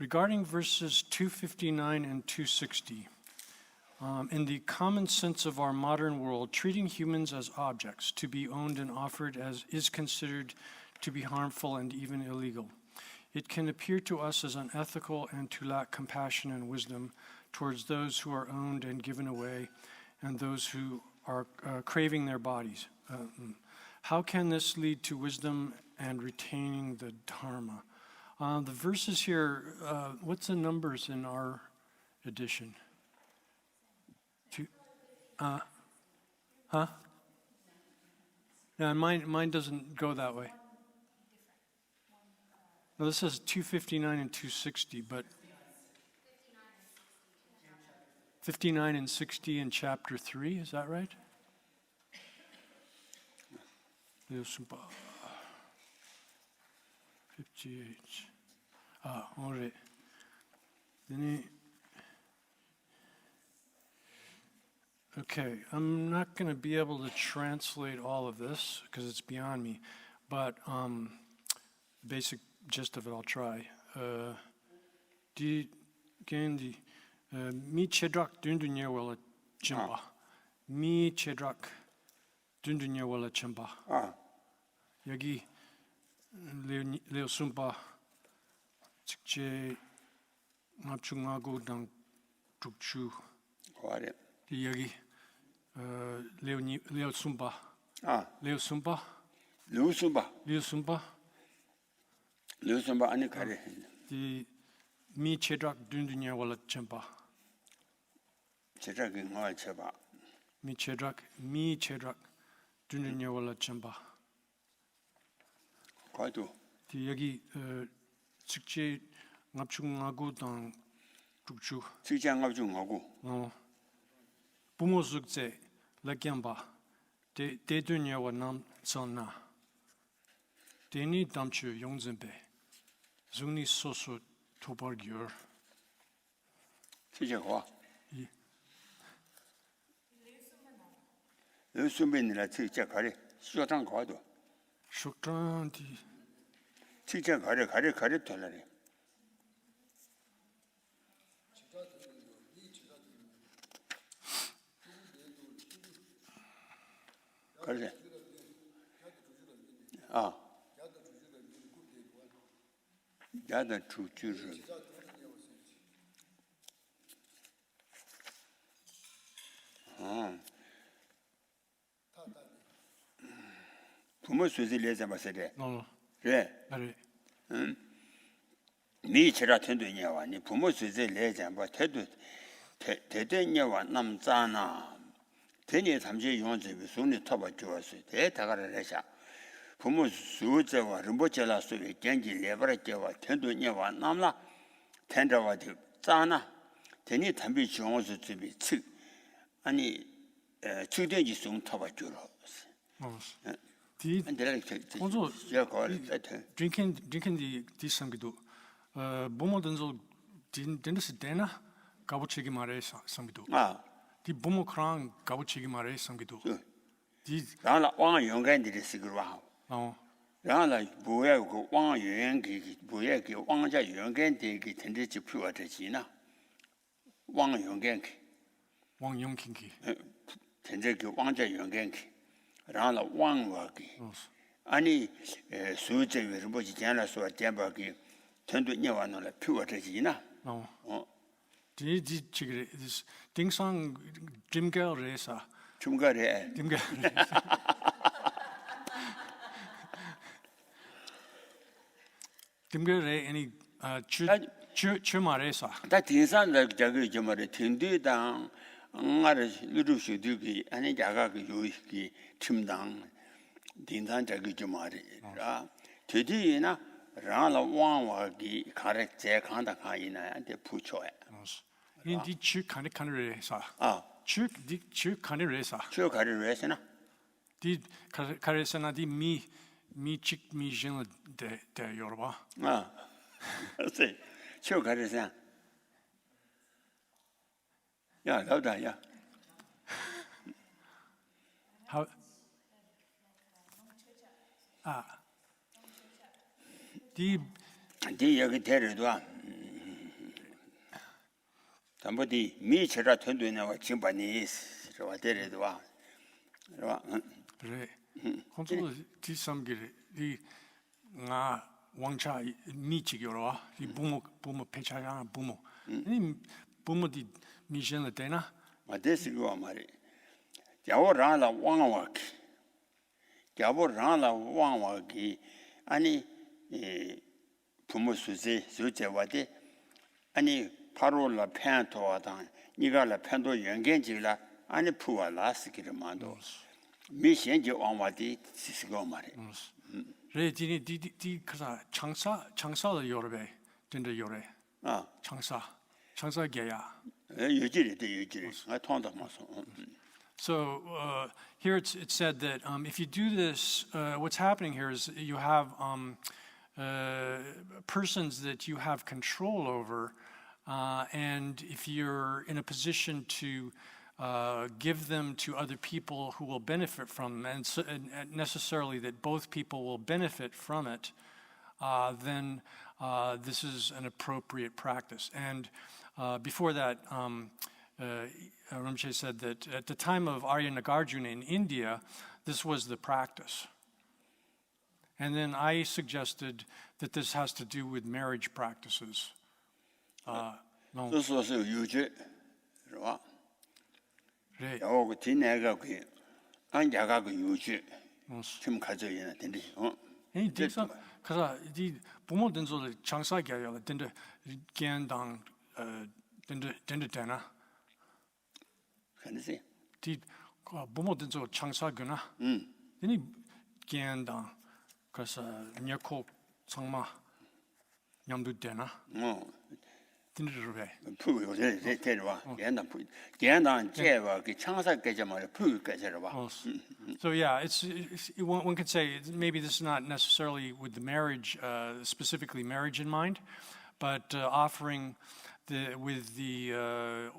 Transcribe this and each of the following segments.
Regarding verses 259 and 260, in the common sense of our modern world, treating humans as objects to be owned and offered as is considered to be harmful and even illegal. It can appear to us as unethical and to lack compassion and wisdom towards those who are owned and given away and those who are craving their bodies. How can this lead to wisdom and retaining the Dharma? The verses here, what's the numbers in our edition? Yeah, mine doesn't go that way. No, this says 259 and 260, but 59 and 60 in chapter 3, is that right? 58. All right. Okay, I'm not going to be able to translate all of this because it's beyond me, but basic gist of it I'll try. Mi chedrak dundunya wala chimba. Mi chedrak dundunya wala chimba. 여기 레오 숨바 직제 납중하고 당 죽추. 여기 레오 숨바. 레오 숨바. 레오 숨바 아니 가래. 이 미 체드락 둔두냐 월라 쳔바. 체드락이 뭐 쳔바. 미 체드락 둔두냐 월라 쳔바. 과도. 이 여기 직제 납중하고 당 죽추. 직제 납중하고. 부모 숙제 렉ям바 대두냐와 남선나 대니 담추 용전배 중니 소소 토벌기어 시작와 레수멘이라 직제 가래 수장 과도 쇼트란디 직제 가래 돌라래 그래. 야다 주주를. 부모 수지 내자 마세래. 그래. 그래. 미치라 텐도냐와 니 부모 수지 내자 뭐 태도 대대냐와 남자나 대니 삼제 용원집이 손이 터봐 주었어요. 대다가를 해서 부모 수제와 름보젤라 소리 genji 레버레제와 텐도냐와 남라 텐더와 짜나 대니 담비 용원집이 측 아니 측대지 손 터봐 주러. 디 먼저 drinking 디 상기도 뭐뭐든지 딘데스 되나 가보치기 말해 상기도 디 부모크랑 가보치기 말해 상기도 디 라라 왕 용간들이 쓰그와 라라 뭐야 그 왕용기 뭐야 그 왕자 용간들이 텐데지 풀어지나 왕용간기 텐데 그 왕자 용간기 라라 왕와기 아니 수제를 뭐지 지나서 täm바기 텐도냐와는 풀어지나 디 지그레 딩상 짐걸 레사 중간에 dimgare any chumaresa 다 딩산다 저기 저 말에 텐디당 응아를 누르시디기 아니 자가 그 요기 팀당 딩산 저기 저 말이라 되디나 라라 왕와기 가르제 간다 가이나한테 부초에 인디 치 카네레사 치 카네레사 저 가르레스나 디 카레사나 디 미직 미진 데 요르바 세 저 가르사 야 나다야 How? The 디 여기 데려도 담보디 미처라 튼도네와 진반이 저 데려도 와. 그래. 컨트롤 디삼기를 이 nga wangcha michigyorwa 이 부모 배차양 부모 이 부모디 미션을 되나 마데스고 말이 야오라라 왕와키 야오라라 왕와키 아니 부모 수제 수제와데 아니 파로라 팬토와다 니가라 팬도 연gen지라 아니 푸와라스기를 만도 미션지 왕와디 시스고 말이 레디니 디디 그사 장사의 요르베 된다 요래 장사 게야 유지리 아 통도 마서 So here it said that if you do this, what's happening here is you have persons that you have control over, and if you're in a position to give them to other people who will benefit from them, and necessarily that both people will benefit from it, then this is an appropriate practice. And before that, Rinpoche said that at the time of Arya Nagarjuna in India, this was the practice. And then I suggested that this has to do with marriage practices. this was 유지 right 네. 야오고 디내가 그 안자가 그 유지 좀 가져야 되는데 이 딩상 가서 이 부모 된소 장사게야 된데 견당 된데 되나 그러지 디 부모 된소 장사거나 이 견당 가서 녀코 정마 냠도 되나 딘르베 푸요 데려와 얘는 제가 그 창사께서 말에 푸까지로 봐. So yeah, it's one could say maybe this is not necessarily with the marriage, specifically marriage in mind, but offering with the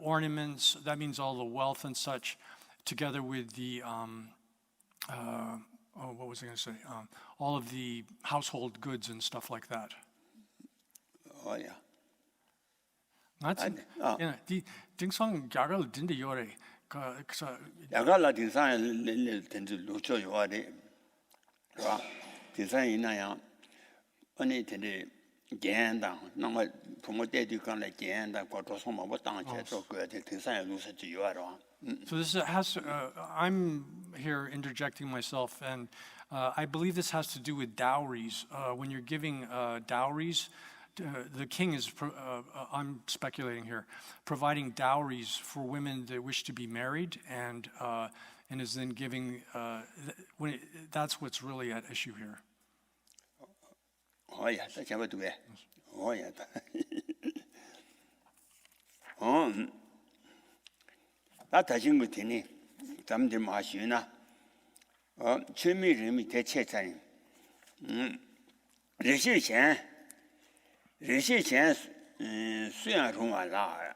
ornaments. That means all the wealth and such, together with the what was I going to say? All of the household goods and stuff like that. Oh yeah. That's yeah. The 딩상 야갈 딘데 요래. 그서 야갈라 등산에 된지 놓쳐 요아데. 봐. 등산에 있나야. 아니 된데 겐다. 너무 부모 때도 간에 겐다. 거기서 뭐 당체 저거 등산에 놓서지 요아라. So this has. I'm here interjecting myself, and I believe this has to do with dowries. When you're giving dowries. The king is, I'm speculating here, providing dowries for women that wish to be married, and is then giving. That's what's really at issue here. Oh yeah, that's what we. Oh yeah. 나 다신 거 되니. 담들 마시나. 취미름이 대체자니. 日系前虽然中完了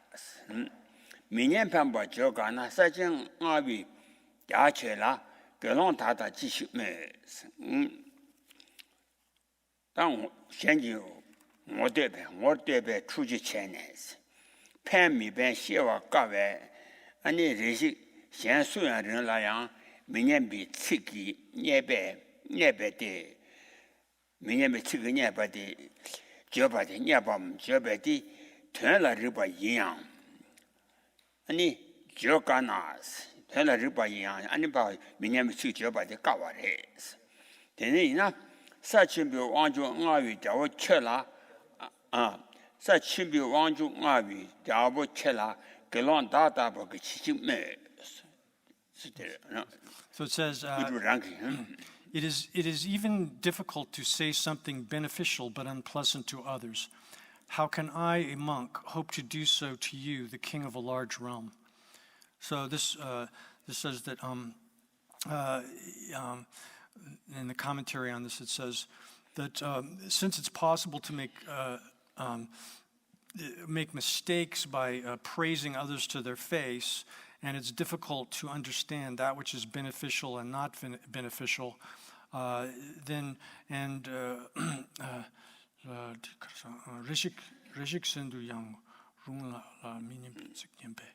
明年办不就干那实际俺比加起来各种大继续没但我现在我这边出去前年是盘米边写完各位俺那日系现虽然人那样明年比这个年百的明年比这个年百的저바데 냐밤 저바디 되라 리바 이양 아니 저가나스 되라 리바 이양 아니 바 미냐미 치 저바데 까와레스 되네이나 사친bio 왕주 응아위 자워 쳇라 사친bio 왕주 응아위 자워 쳇라 글론 다다버 그 치치메 So it says It is even difficult to say something beneficial but unpleasant to others. How can I, a monk, hope to do so to you, the king of a large realm? So this says that in the commentary on this, it says that since it's possible to make mistakes by praising others to their face, and it's difficult to understand that which is beneficial and not beneficial, then and rishik sendu yang rung la minim siknyembe.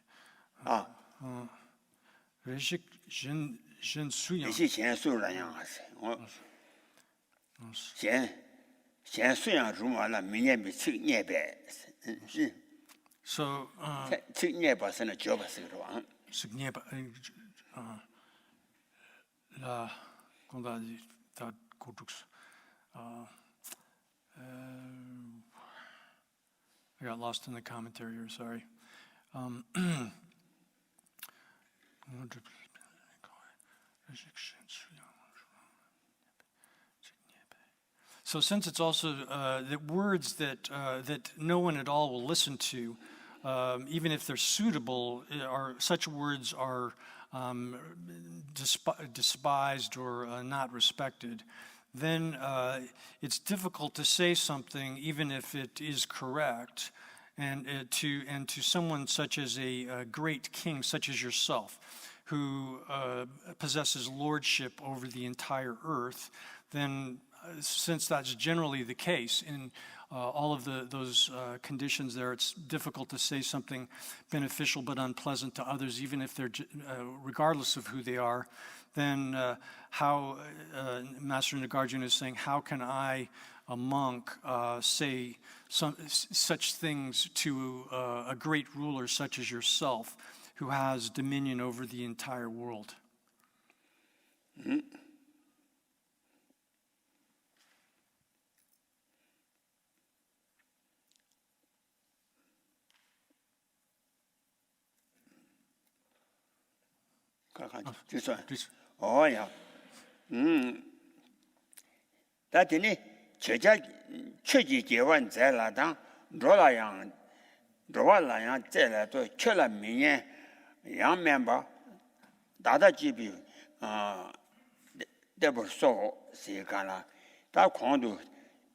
Rishik jen su yang. 是先素然样是，我先素样如嘛了，明年比吃年白，是 So 吃年白是那脚不是是吧？ siknyeba la konda ta kodux. I got lost in the commentary here, sorry. So since it's also the words that no one at all will listen to, even if they're suitable, such words are despised or not respected, then it's difficult to say something even if it is correct, and to someone such as a great king, such as yourself, who possesses lordship over the entire earth. Then, since that's generally the case in all of those conditions there, it's difficult to say something beneficial but unpleasant to others, even if they're regardless of who they are. Then how Master Nagarjuna is saying, how can I, a monk, say such things to a great ruler such as yourself, who has dominion over the entire world? Please. Oh yeah. That in Cheja Cheji Jewan Zela Dang, Rola Yang Zela to Chela Minyan, young member, Dada Jibi, Debor So, Sikana, Da Kondo,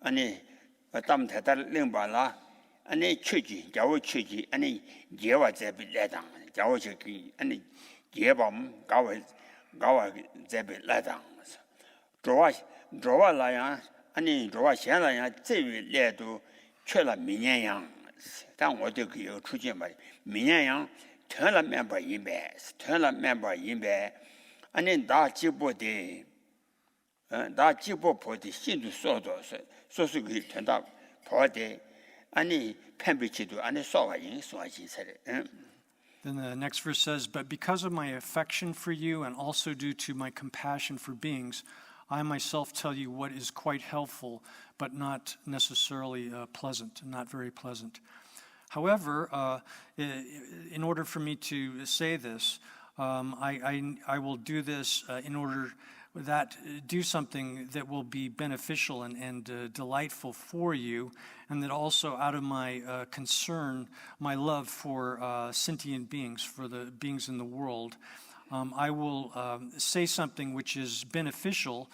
any Tam Tata Limbala, any Cheji, Jawo Cheji, any Jewa Zebi Ledang, Jawo Cheki, any Jebam, Gawa Zebi Ledang. Draw Lion, any draw Shannon, Zebi Ledo, Chela Minyan. 但我就给有出现嘛，明年样成了member 100，成了member 100，安尼大几步的，大几步跑的，新的说是可以成到跑的，安尼判别制度，安尼说话人说起来的，Then the next verse says, "But because of my affection for you and also due to my compassion for beings, I myself tell you what is quite helpful, but not necessarily pleasant, not very pleasant." However, in order for me to say this, I will do this in order that do something that will be beneficial and delightful for you, and that also out of my concern, my love for sentient beings, for the beings in the world, I will say something which is beneficial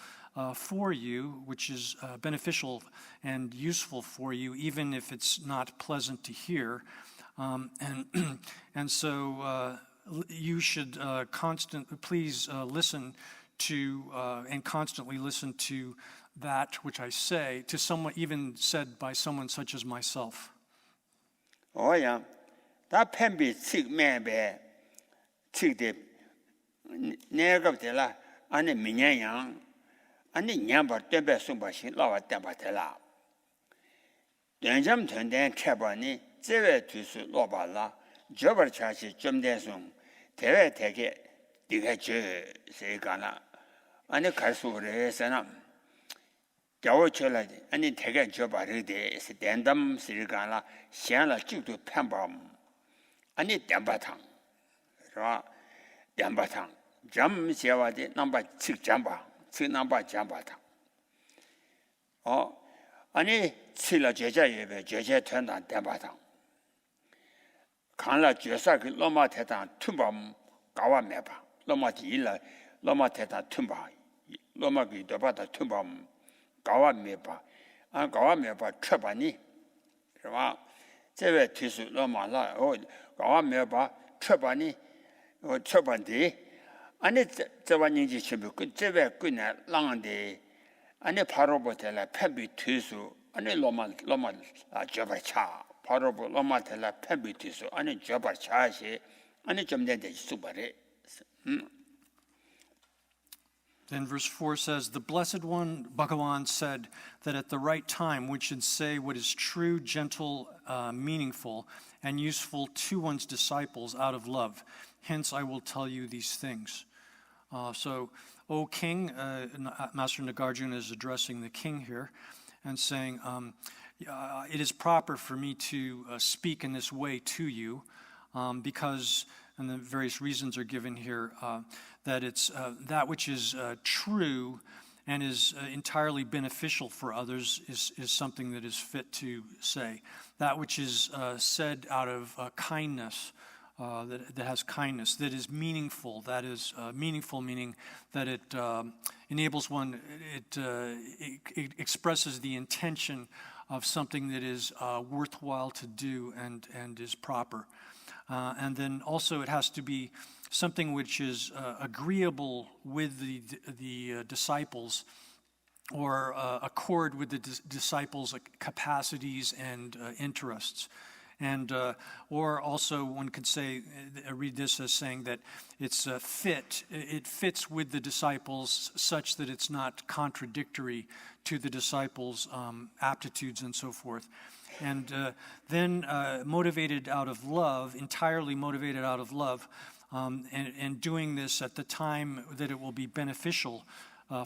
for you, which is beneficial and useful for you, even if it's not pleasant to hear. And so you should please listen to and constantly listen to that which I say, to someone even said by someone such as myself. Oh yeah, that can be sick man be sick the negative and the minyan and the number temper super shit lower temper. Then jump to then trabani, zero to lobala, jobber charges, jump there soon, take it, dig say gana, and the castle race and up. Jawochola, and then take a job at the sedendum, sirigana, siana, chip to pambam, and it dambatang. Dambatang. Jam Siawadi number 6 jamba, 6 number jambatang. Oh, any Silla Jeja, Jeja turned on dambatang. Kanla Jesak, Loma Tetan, Tumbam, Gawa Mepa, Loma Tila, Loma Teta Tumba, Loma Gidabata Tumbam, Gawa Mepa, and Gawa Mepa Trabani. They were Tisu Loma La, oh, Gawa Mepa, Trabani. 초반데 아니 저반인지 집에 그 집에 그나 랑데 아니 바로 보텔라 패비 뒤수 아니 로마 저바차 바로 로마텔라 패비 뒤수 아니 저바차시 아니 좀 된데 수바래. Then verse 4 says, the Blessed One, Bhagavan, said that at the right time one should say what is true, gentle, meaningful, and useful to one's disciples out of love. Hence, I will tell you these things. So, O king, Master Nagarjuna is addressing the king here and saying, it is proper for me to speak in this way to you because, and the various reasons are given here, that it's that which is true and is entirely beneficial for others is something that is fit to say. That which is said out of kindness, that has kindness, that is meaningful, that is meaningful meaning that it enables one, it expresses the intention of something that is worthwhile to do and is proper. And then also it has to be something which is agreeable with the disciples or accord with the disciples' capacities and interests. And or also one could say, read this as saying that it's it fits with the disciples such that it's not contradictory to the disciples' aptitudes and so forth. And then motivated out of love, entirely motivated out of love, and doing this at the time that it will be beneficial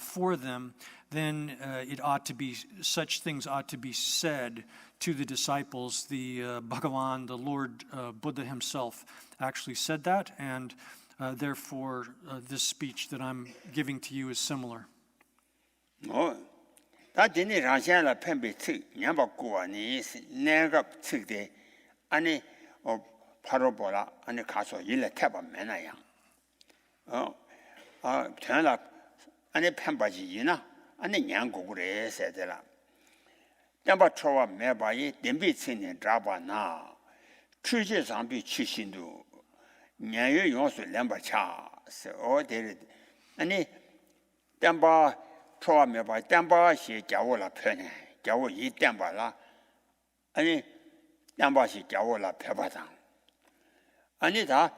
for them, then it ought to be, such things ought to be said to the disciples. The Bhagavan, the Lord Buddha himself, actually said that, and therefore this speech that I'm giving to you is similar. 다 진이 라시아라 펜비 측 냠바고아니 내가 측대 아니 바로 보라 아니 가서 일에 태바 매나야 전라 아니 펜바지 이나 아니 냥고그래 세더라 냠바 초와 매바이 덴비 측네 잡아나 추제 상비 취신도 냥여 용수 렘바차 어데르 아니 냠바 초하면 봐 땜바시 겨울라 편해 겨울 이 땜바라 아니 땜바시 겨울라 펴바당 아니다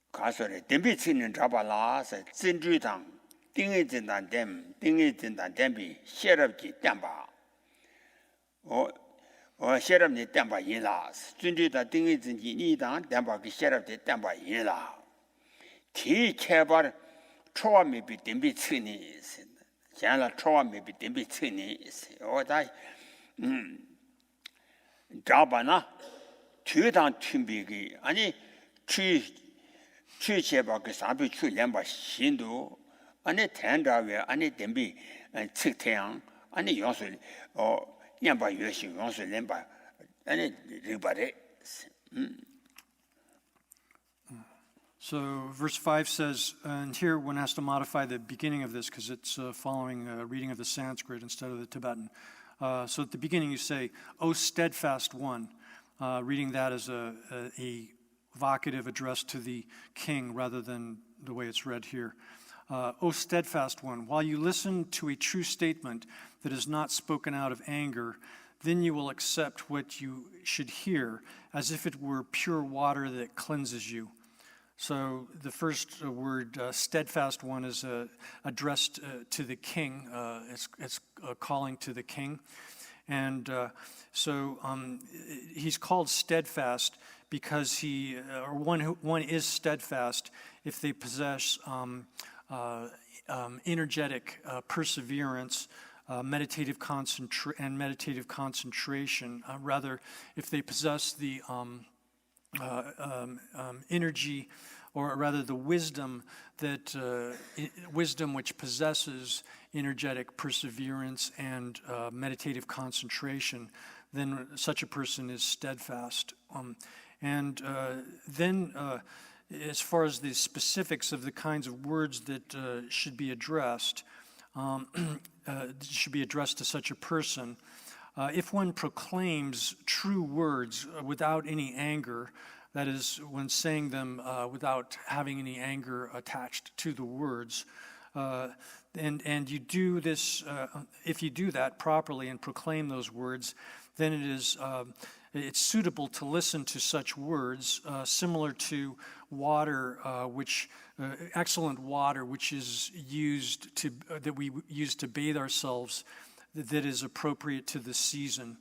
가서래 댐비치는 잡아라서 진주당 띵이 진단 댐비 셰럽지 땜바 셰럽니 땜바 인라 진주다 띵이 진지 니당 땜바 그 셰럽지 땜바 인라 티 개발 초와미비 댐비치니 잖라 초와미비 댐비치니 어다 잡아나 뒤당 팀비기 아니 취체바 그 사비 취련바 신도 아니 텐다웨 아니 댐비 측태양 아니 용수 년바 여시 용수 렘바 아니 리바레 So verse 5 says, and here one has to modify the beginning of this because it's following a reading of the Sanskrit instead of the Tibetan. So at the beginning you say, O steadfast one, reading that as a vocative addressed to the king rather than the way it's read here. O steadfast one, while you listen to a true statement that is not spoken out of anger, then you will accept what you should hear as if it were pure water that cleanses you. So the first word, steadfast one, is addressed to the king. It's calling to the king. And so he's called steadfast because one is steadfast if they possess energetic perseverance, meditative concentration. Rather, if they possess the energy, or rather the wisdom wisdom which possesses energetic perseverance and meditative concentration, then such a person is steadfast. And then as far as the specifics of the kinds of words that should be addressed to such a person, if one proclaims true words without any anger, That is, when saying them without having any anger attached to the words. And you do this, if you do that properly and proclaim those words, then it's suitable to listen to such words, similar to water, excellent water, which is that we use to bathe ourselves, that is appropriate to the season.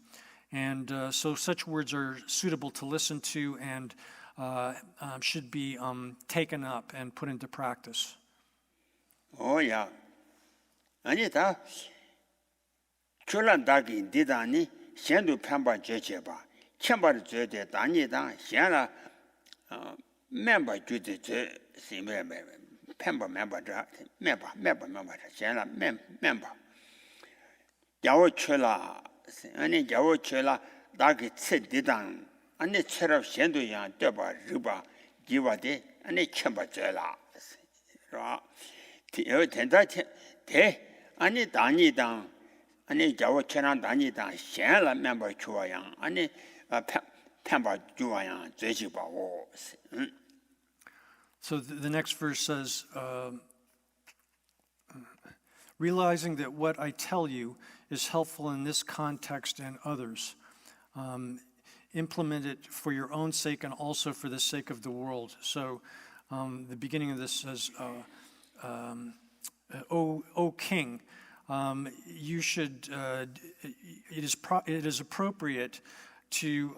And so such words are suitable to listen to and should be taken up and put into practice. Oh, yeah. 아니, 다, 출란다기 디다니, 현도 편바 제체바, 천바를 줘야 돼, 다니다, 현라, 멤버 주제 제, 시메메, 편바 멤버자, 멤버, 현라, 멤버. 야오 출라, 아니, 야오 출라, 다기 츠디당, 아니, 철업 현도양, 떠바, 르바, 기와데, 아니, 천바 줘라. 된다, 대, 아니, 다니당, 아니, 자워 천안 다니당, 현라 멤버 주와양, 아니, 편바 주와양, 제시바오. So the next verse says, realizing that what I tell you is helpful in this context and others, implement it for your own sake and also for the sake of the world. So the beginning of this says, O King, you should. It is appropriate to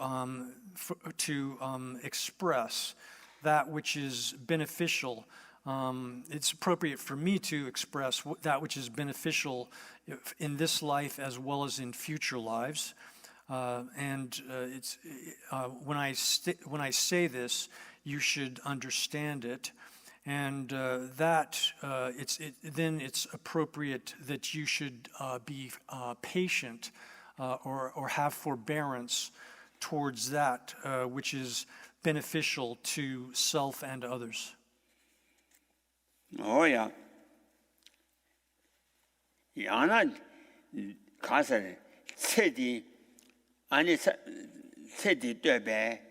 express that which is beneficial. It's appropriate for me to express that which is beneficial in this life as well as in future lives. It's when I say this, you should understand it. And then it's appropriate that you should be patient or have forbearance towards that which is beneficial to self and others. Oh, yeah. 야나 가서 세디 아니 세디 되배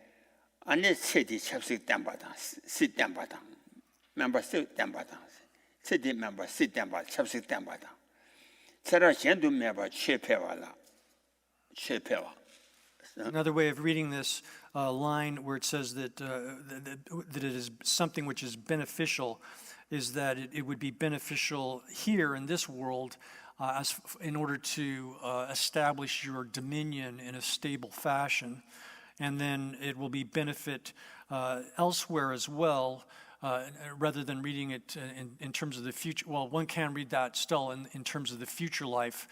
아니 세디 첩식 담바다 시 담바다 member sit 담바다 세디 member sit 담바 첩식 담바다 새로 현도 member 체패와라 체패와. Another way of reading this line where it says that it is something which is beneficial is that it would be beneficial here in this world in order to establish your dominion in a stable fashion. And then it will be benefit elsewhere as well, rather than reading it in terms of the future. Well, one can read that still in terms of the future life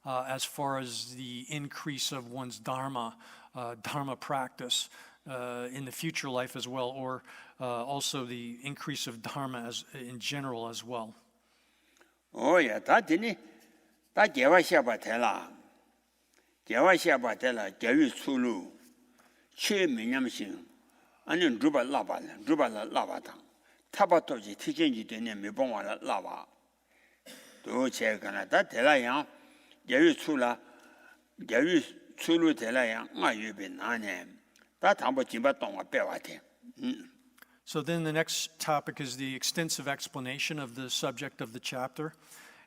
as far as the increase of one's dharma practice in the future life as well, or also the increase of dharma in general as well. Oh, yeah, 다 개화시아바텔라 개유 수루 최민념신 아니 루발라바당 타바토지 티젠지 되네 메봉와라 라바 또 제가나 다 텔라양 개유 수루 텔라양 아유베 나네 다 담보 짐바 동아 빼와대. So then the next topic is the extensive explanation of the subject of the chapter.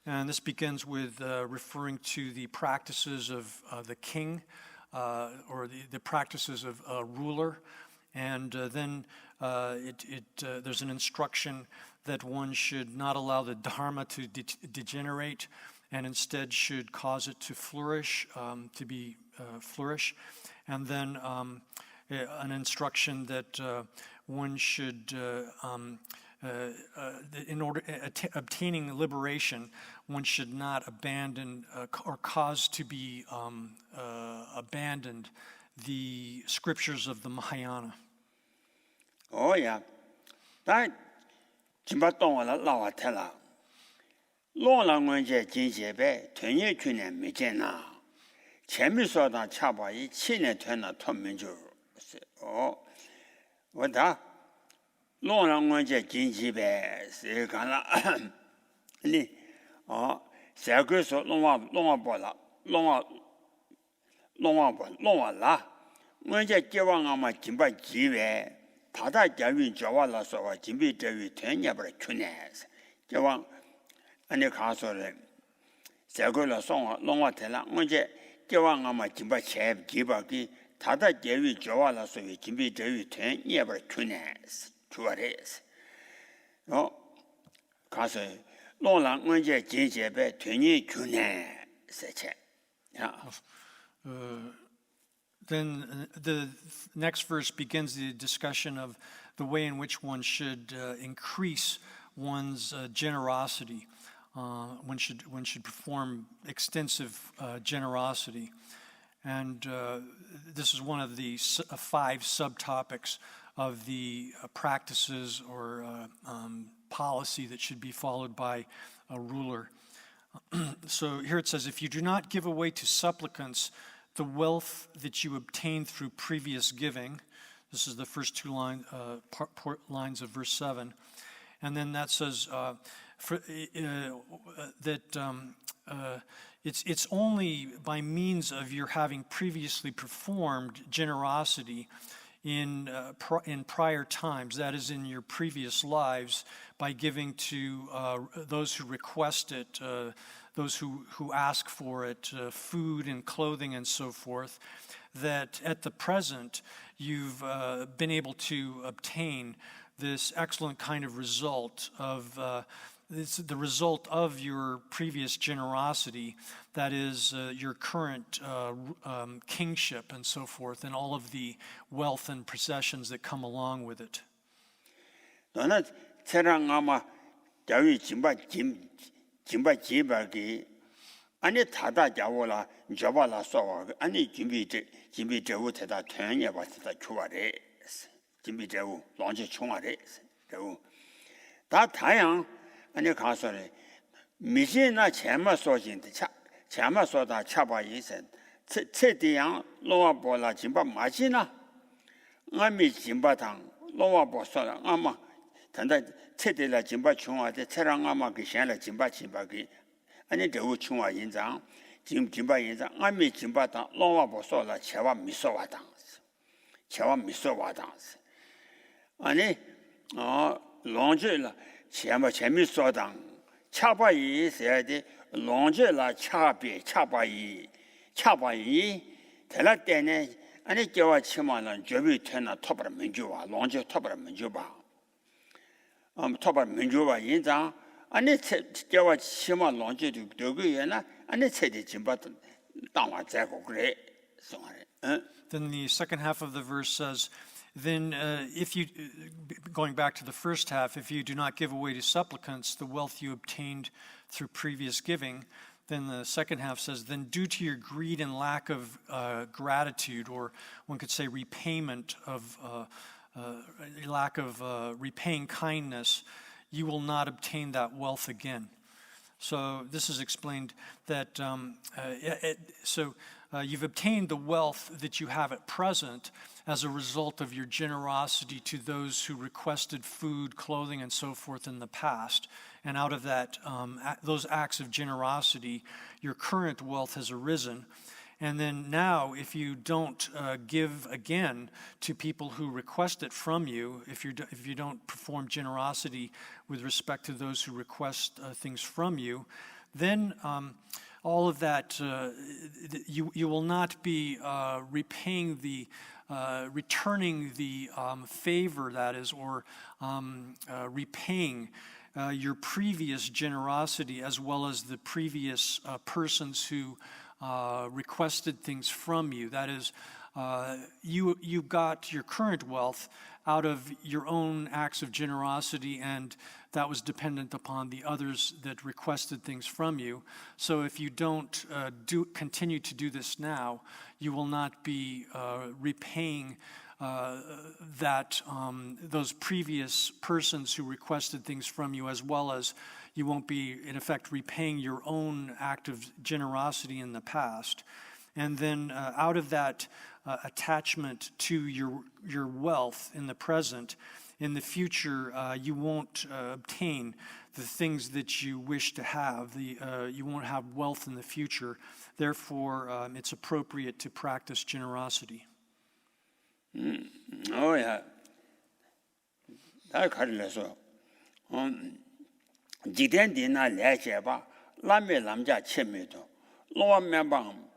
And this begins with referring to the practices of the king, or the practices of a ruler. And then there's an instruction that one should not allow the dharma to degenerate, and instead should cause it to flourish, flourish. And then an instruction that one should, in order obtaining liberation, one should not abandon or cause to be abandoned the scriptures of the Mahayana. Oh, yeah. That Jimbatongala Lawa Tella. Long language Jinjebe, Tony Tunen Mijena. Chemisoda Chaba, Chine Tena Tominjo. Oh, what that? Long language Jinjebe, Segana. Oh, Saguso Longa Bola, Longa La. When you give on my Jimba Jive, 다다 자위 저와라서와 진비 자위 되냐버려 주네스 저왕 아니 가서래 자고라 송아 롱와텔라 언제 저왕 아마 진바 셰브 기바기 다다 자위 저와라서와 진비 자위 되냐버려 주네스 주아레스 가서 롱랑 언제 제제배 되니 주네 세체 Then the next verse begins the discussion of the way in which one should increase one's generosity. One should perform extensive generosity, and this is one of the 5 subtopics of the practices or policy that should be followed by a ruler. So here it says, if you do not give away to supplicants the wealth that you obtained through previous giving, this is the first 2 lines of verse 7, and then that says it's only by means of your having previously performed generosity in prior times, that is in your previous lives, by giving to those who request it, those who ask for it, food and clothing and so forth, that at the present you've been able to obtain this excellent kind of result of the result of your previous generosity, that is your current kingship and so forth, and all of the wealth and possessions that come along with it. 너는 세랑 아마 자위 진바 지바기 아니 다다 자고라 저발라 쏘와 아니 진비 저우 대다 되냐 봤다 추와래 진비 저우 런지 총아래 저우 다 다양 아니 가서래 미신나 제마 소진데 제마 소다 차바 이선 최대양 로아보라 진바 마시나 아미 진바당 로아보서라 아마 단다 최대라 진바 총아데 체랑 아마 그 현라 진바 진바기 아니 저우 총아 인장 진바 인장 아미 진바당 로아보서라 제와 미소와당 아니 런지라 제마 재미소당 차바이 세야데 런지라 차바이 대라 때네 아니 저와 치마는 저비 테나 토버 민주와 런지 토버 민주바 토버 민주와 인장 아니 저와 치마 런지도 되고야나 아니 세대 진바 당와 자고 그래 송아래 Then the second half of the verse says, then if you, going back to the first half, if you do not give away to supplicants the wealth you obtained through previous giving, then the second half says, then due to your greed and lack of gratitude, or one could say repayment of, lack of repaying kindness, you will not obtain that wealth again. So this is explained that, you've obtained the wealth that you have at present as a result of your generosity to those who requested food, clothing, and so forth in the past. And out of that, those acts of generosity, your current wealth has arisen. And then now, if you don't give again to people who request it from you, if you don't perform generosity with respect to those who request things from you, then all of that, you will not be repaying the, returning the favor, that is, or repaying your previous generosity, as well as the previous persons who requested things from you. That is, you got your current wealth out of your own acts of generosity, and that was dependent upon the others that requested things from you. So if you don't continue to do this now, you will not be repaying those previous persons who requested things from you, as well as you won't be, in effect, repaying your own act of generosity in the past. And then out of that attachment to your wealth in the present, in the future, you won't obtain the things that you wish to have. You won't have wealth in the future. Therefore, it's appropriate to practice generosity. Oh, yeah. 다 가르려서 지된디나 레제바 라메 남자 체메도 로암메방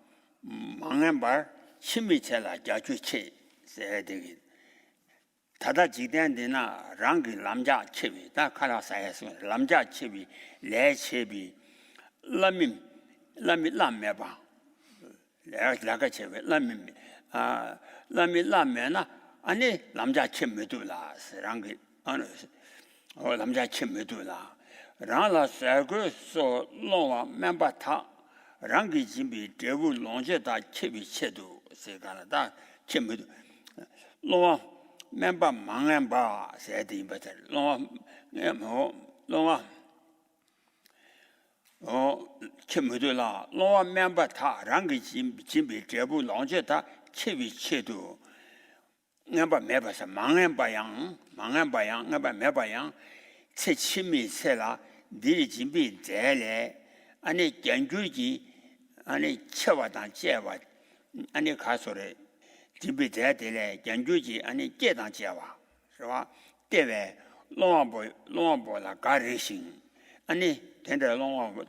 망엠바 치미체라 자주치 세데기 다다 지된디나 랑기 남자 체비 다 카라사에서 남자 체비 레체비 라미 라메바 레가 체비 라미 라미 라메나 아니 남자 체메도라 랑기 어느 남자 체메도라 라라 사고서 로와 멤버타 랑기 진비 대부 롱제다 체비 체도 세가나다 체메도 로와 멤버 망엠바 세디 버터 로와 로와 체메도라 로와 멤버타 랑기 진비 대부 롱제다 체비 체도 ngaba meba sa mangen bayang ngaba meba yang che chimi sela diri jimbi zele ani genjuji ani chewa dan jewa ani kasore jimbi zele genjuji ani je dan jewa 是吧 dewe longbo la garishin ani tende longbo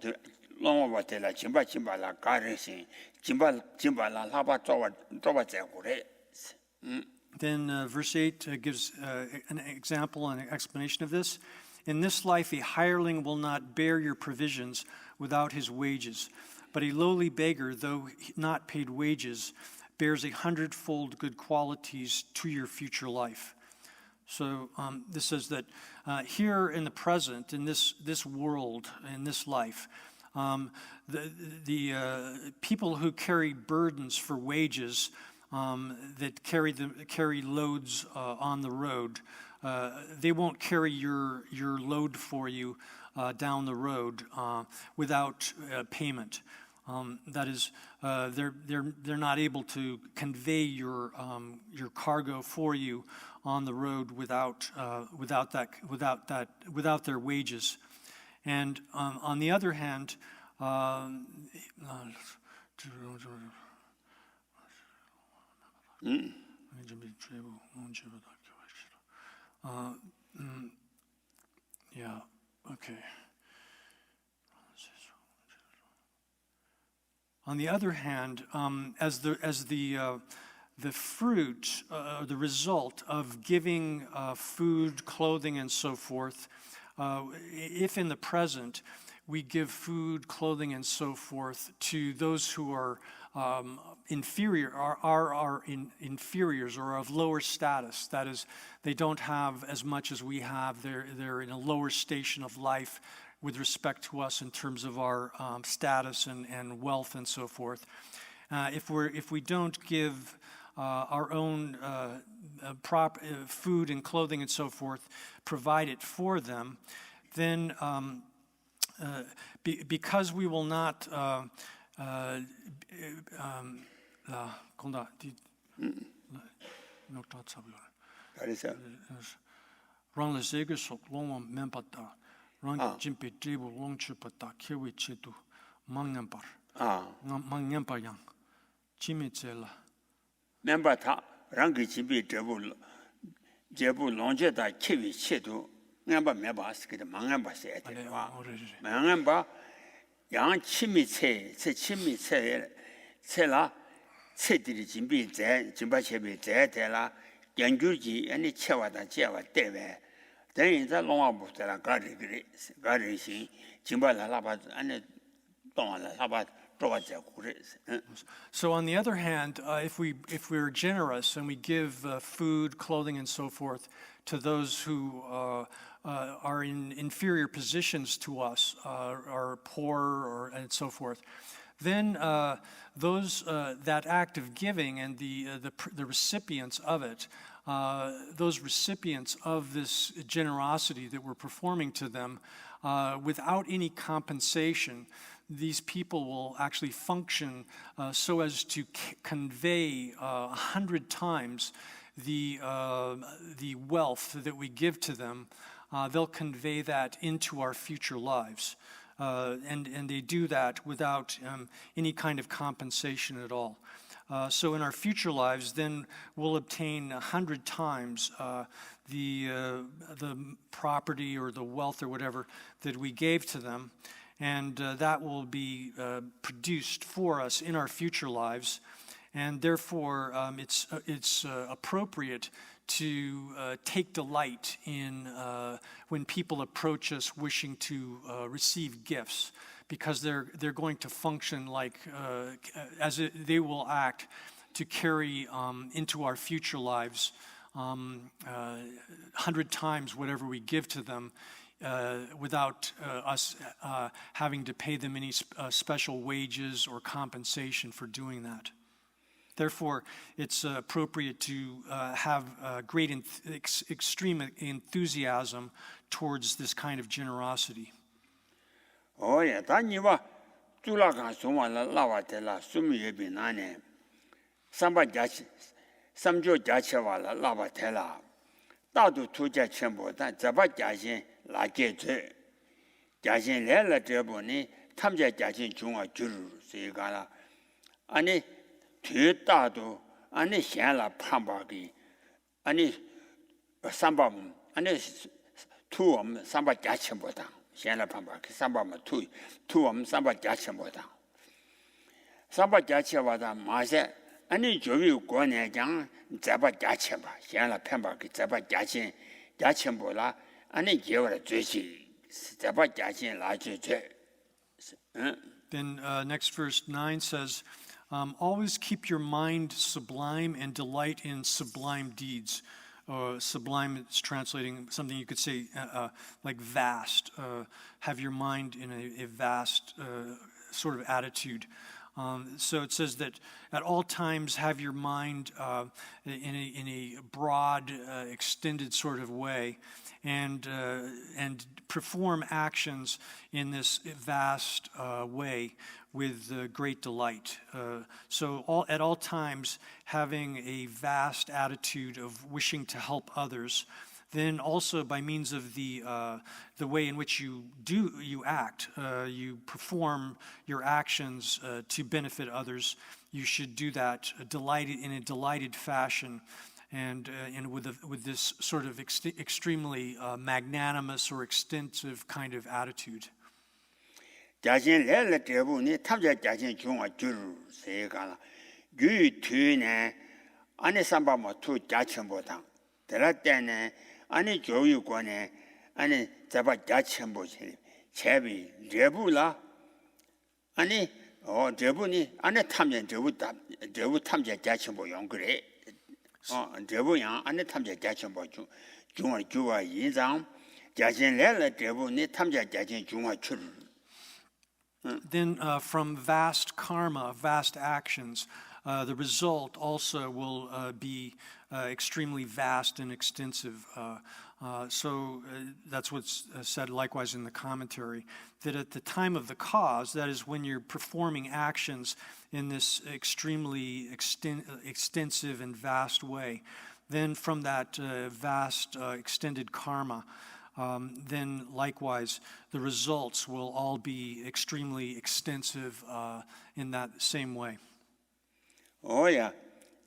de la jimba la garishin jimba la laba zowa zegure Then verse 8 gives an example and an explanation of this. In this life, a hireling will not bear your provisions without his wages, but a lowly beggar, though not paid wages, bears 100-fold good qualities to your future life. So this says that here in the present, in this world, in this life, the people who carry burdens for wages, that carry loads on the road, they won't carry your load for you down the road without payment. That is, they're not able to convey your cargo for you on the road without their wages. And on the other hand, yeah, okay. On the other hand, as the fruit, the result of giving food, clothing, and so forth, if in the present we give food, clothing, and so forth to those who are inferior, are inferiors or of lower status. That is, they don't have as much as we have. They're in a lower station of life with respect to us in terms of our status and wealth and so forth. If we don't give our own food and clothing and so forth, provide it for them, then because we will not 멤버타 랑기 집이 제부 롱제다 키위 치도 멤버 메바스게 망엠바세 되와 망엠바 양 치미체 체라 체들이 준비 제 준비 제비 제대라 연구지 아니 체와다 제와 때에 대인자 롱아부터라 가리시 진발라바 아니 동안라바 So on the other hand, if we're generous and we give food, clothing, and so forth to those who are in inferior positions to us, are poor, and so forth, then that act of giving and the recipients of it, those recipients of this generosity that we're performing to them, without any compensation, these people will actually function so as to convey 100 times the wealth that we give to them. They'll convey that into our future lives. And they do that without any kind of compensation at all. So in our future lives, then we'll obtain 100 times the property or the wealth or whatever that we gave to them, and that will be produced for us in our future lives, and therefore it's appropriate to take delight in when people approach us wishing to receive gifts, because they're going to function like they will act to carry into our future lives 100 times whatever we give to them, without us having to pay them any special wages or compensation for doing that. Therefore, it's appropriate to have great extreme enthusiasm towards this kind of generosity. Oh yeah, 다니와 줄라가 송와라 라와텔라 수미예비 나네. 삼바자치 삼조 자체와라 라와텔라. 다도 투자 첨보다 자바자신 라게체. 자신 렐라 저보니 탐자 자신 중화 줄 세가라. 아니 뒤다도 아니 현라 판바기 아니 삼밤 아니 투엄 삼바 자체보다现在判吧，三百嘛吐我们300加钱不到，300加钱不到，马上，俺你就有过年讲300加钱吧，现在判吧给300加钱不了，俺你结果最起300加钱拿去这，Then next verse 9 says, always keep your mind sublime and delight in sublime deeds. Sublime is translating something you could say like vast. Have your mind in a vast sort of attitude. So it says that at all times have your mind in a broad, extended sort of way, and perform actions in this vast way with great delight. So at all times having a vast attitude of wishing to help others. Then also by means of the way in which you act, you perform your actions to benefit others. You should do that in a delighted fashion, and with this sort of extremely magnanimous or extensive kind of attitude. 자신 렐라 대부분이 탐자 자신 중화 줄 세가라. 유투네 안에 삼바모 투 자천보다 들었대네. 아니 교육관에 아니 잡아 자천보지 제비 제부라 아니 제부니 안에 탐자 제부 탐자 자천보 용 그래 제부양 안에 탐자 자천보 중화 주와 인상 자신 렐라 대부분이 탐자 자신 중화 줄 Then from vast karma, vast actions, the result also will be extremely vast and extensive. So that's what's said likewise in the commentary, that at the time of the cause, that is when you're performing actions in this extremely extensive and vast way, then from that vast extended karma, then likewise the results will all be extremely extensive in that same way. Oh yeah,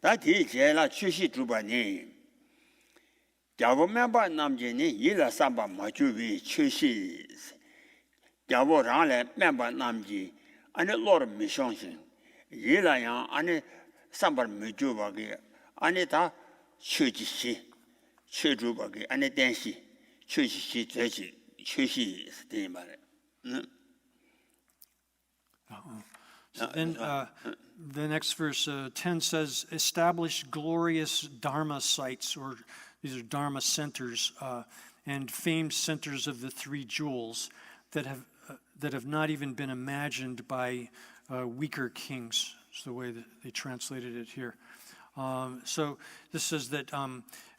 that is la chushi trubani. Javo member namjini yila samba majuvi chushi. Javo rale member namji ane lor mishonshin. Yila yang ane samba majuvagi ane ta chushi chujubagi ane denshi. So then the next verse 10 says, establish glorious Dharma sites, or these are Dharma centers, and famed centers of the three jewels that have not even been imagined by weaker kings. That's the way that they translated it here. So this says that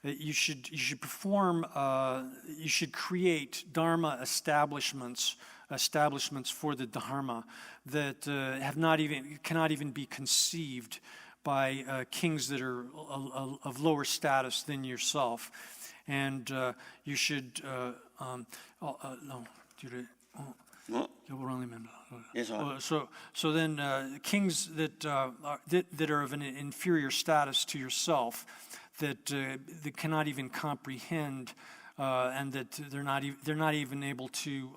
you should perform, you should create Dharma establishments for the Dharma that cannot even be conceived by kings that are of lower status than yourself, and you should 뭐 그래서 So then kings that are of an inferior status to yourself, that cannot even comprehend, and that they're not even able to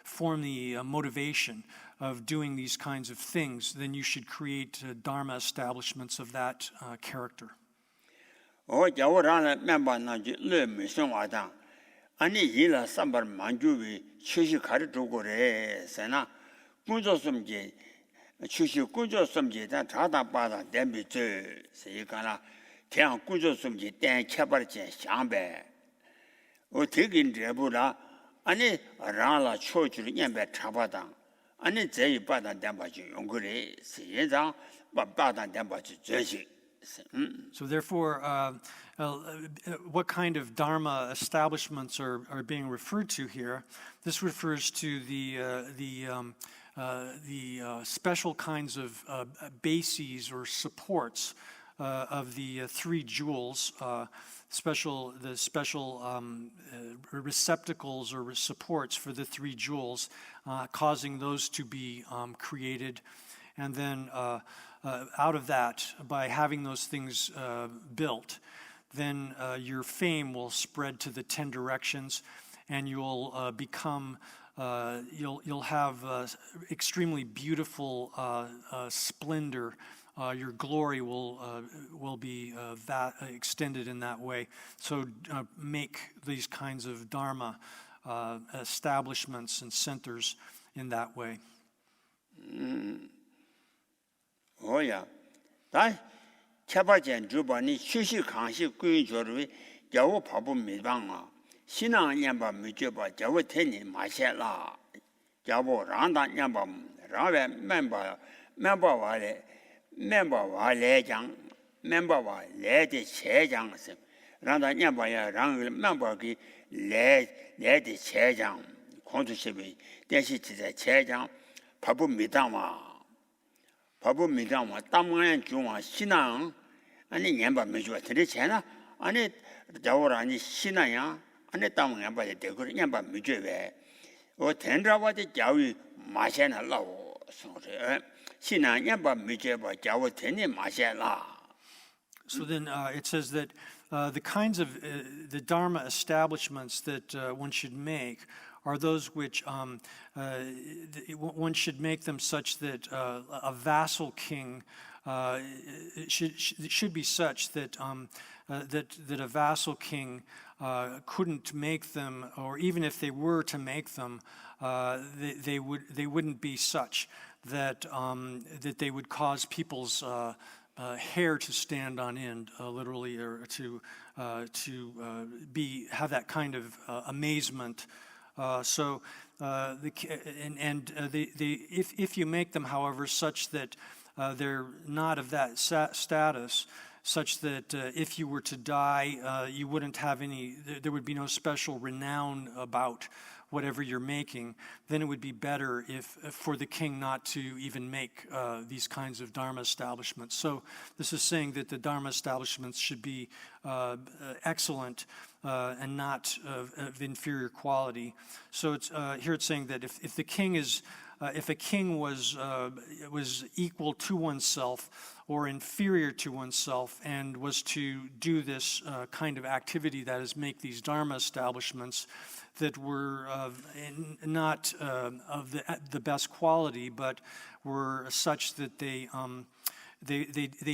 form the motivation of doing these kinds of things, then you should create dharma establishments of that character. 자오라는 멤버나지 르미송와다 아니 이라 삼발 만주비 취시 가르두고래 세나 군조섬지 취시 군조섬지다 자다바다 댐비즈 세가나 대한 군조섬지 땡 켜버지 샹배 어떻게 되부라 아니 라라 초주를 냠배 잡아다 아니 제이 바다 댐바지 용거래 세자 바다 댐바지 제시. So therefore, what kind of dharma establishments are being referred to here? This refers to the special kinds of bases or supports of the three jewels, the special receptacles or supports for the three jewels, causing those to be created, and then out of that, by having those things built, then your fame will spread to the 10 directions, and you'll become, you'll have extremely beautiful splendor. Your glory will be that extended in that way. So make these kinds of dharma establishments and centers in that way. 오야 다 개발된 주반이 휴식 강식 꾸준조를 겨우 바보 미방아 신앙 냠바 미줘봐 겨우 테니 마셔라 겨우 란다 냠바 라베 멤버와 레장 멤버와 레디 세장스 란다 냠바야 랑 멤버기 레디 세장 공주십이 대시지대 세장 바보 미방아 바보 미장와 땀만 중화 신앙 아니 냠바 메주와 들이잖아 아니 자오라니 신앙야 아니 땀만 냠바에 되고 냠바 메주에 어 된다와데 자위 마셔나 라오 소리 신앙 냠바 메주에 자오 되니 마셔라. So then it says that the kinds of the dharma establishments that one should make are those which one should make them such that a vassal king should be such that that a vassal king couldn't make them, or even if they were to make them, they wouldn't be such that that they would cause people's hair to stand on end, literally, or to have that kind of amazement. If you make them, however, such that they're not of that status, such that if you were to die, you wouldn't have any, there would be no special renown about whatever you're making, then it would be better for the king not to even make these kinds of dharma establishments. So this is saying that the dharma establishments should be excellent and not of inferior quality. So it's here it's saying that if the king is if a king was equal to oneself or inferior to oneself and was to do this kind of activity, that is, make these dharma establishments that were not of the best quality, but were such that they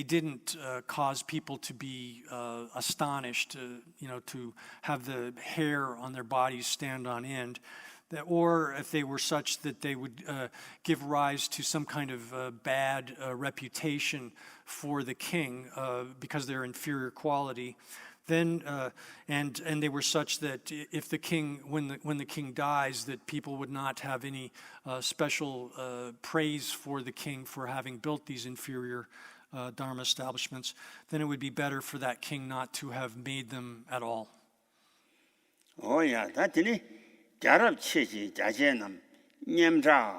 didn't cause people to be astonished, to have the hair on their bodies stand on end, or if they were such that they would give rise to some kind of bad reputation for the king because they're inferior quality. Then and they were such that if the king, when the king dies, that people would not have any special praise for the king for having built these inferior dharma establishments, then it would be better for that king not to have made them at all. Oh yeah, that did jarab cheji jajenam nyemja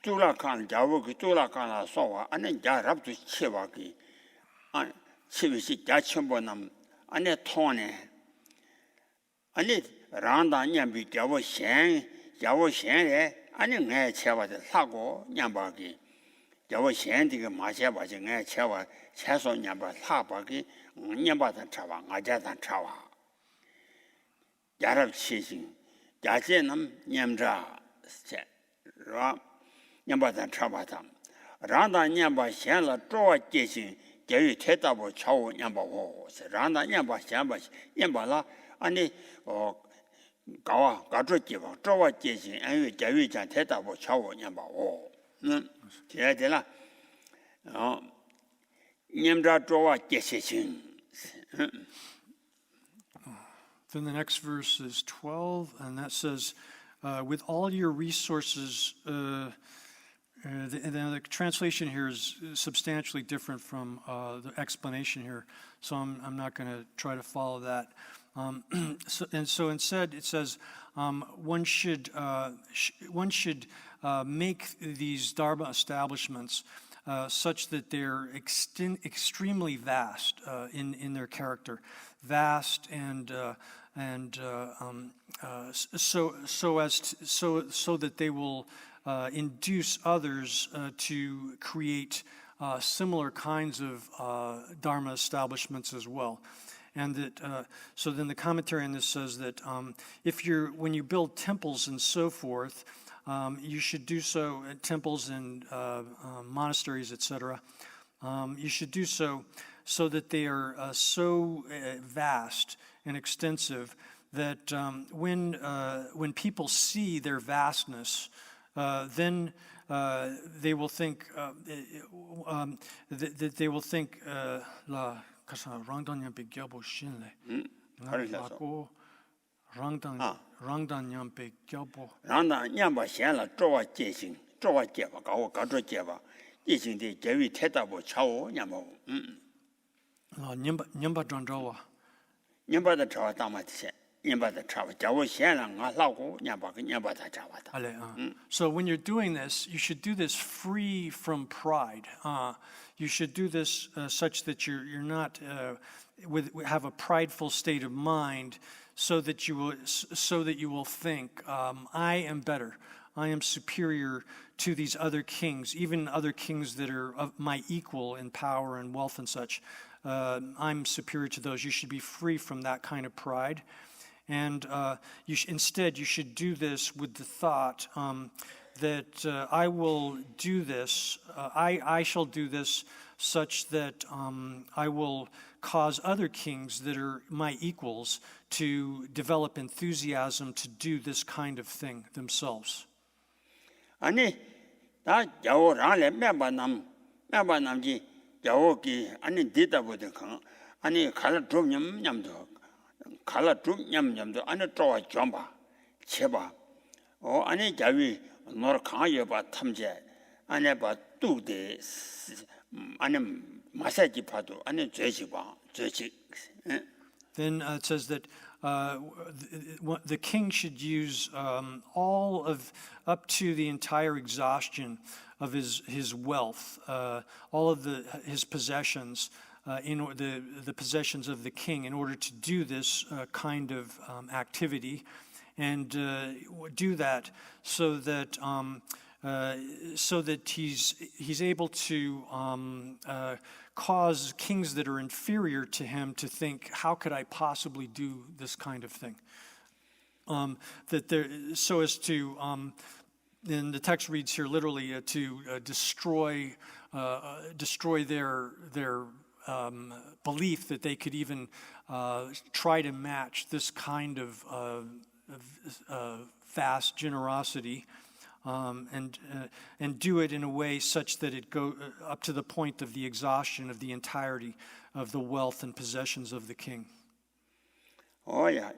tula kan jawu ki tula kan sowa ane jarab tu chewa ki an chebi jachembo nam ane tone ane randa nyambi jawu shen 야오 셴레 아니 내 채와데 사고 냠바기 야오 셴디가 마셔봐지 내 채와 채소 냠바 사바기 냠바다 차와 아자다 차와 야랍 치신 야제남 냠자 라 냠바다 차바다 라다 냠바 셴라 쪼와 제신 개위 태다보 차오 냠바오 라다 냠바 셴바 냠바라 아니 가와 가족기바 쪼와 제신 안위 개위장 태다보 차오 냠바오 제대라 냠자 쪼와 제신 Then the next verse is 12, and that says, with all your resources, the translation here is substantially different from the explanation here, so I'm not going to try to follow that. So instead, it says one should make these Dharma establishments such that they're extremely vast in their character, vast and so that they will induce others to create similar kinds of Dharma establishments as well. And that so then the commentary on this says that when you build temples and so forth, you should do so at temples and monasteries, etc. You should do so that they are so vast and extensive that when people see their vastness, then they will think that they will think la kasa rangdan yampe gyabo shinle ngako rangdan yampe gyabo rangdan yamba xianla zhuwa jiexing zhuwa jieba gawo gazhuo jieba jiexing de jewi tetabo chao nyamba nyamba zhangzhawa nyamba da chao dama tse nyamba da chao jawo xianla nga lago nyamba da chao da So when you're doing this, you should do this free from pride. You should do this such that you're not have a prideful state of mind, so that you will think, I am better. I am superior to these other kings, even other kings that are of my equal in power and wealth and such. I'm superior to those. You should be free from that kind of pride. And instead, you should do this with the thought that I will do this, I shall do this such that I will cause other kings that are my equals to develop enthusiasm to do this kind of thing themselves. 아니 다 야오 라레 멤버남지 야오기 아니 디다보데 강 아니 칼라 좀 냠냠도 칼라 좀 냠냠도 아니 쪼와 좀봐 제바 아니 자위 너를 강하게 봐 탐제 아니 봐 뚜데 아니 마사지 봐도 아니 죄지 봐 죄지. Then it says that the king should use all of up to the entire exhaustion of his wealth, all of his possessions, the possessions of the king, in order to do this kind of activity, and do that so that he's able to cause kings that are inferior to him to think, how could I possibly do this kind of thing? So as to, and the text reads here literally, to destroy their belief that they could even try to match this kind of vast generosity. And do it in a way such that it go up to the point of the exhaustion of the entirety of the wealth and possessions of the king. Yeah,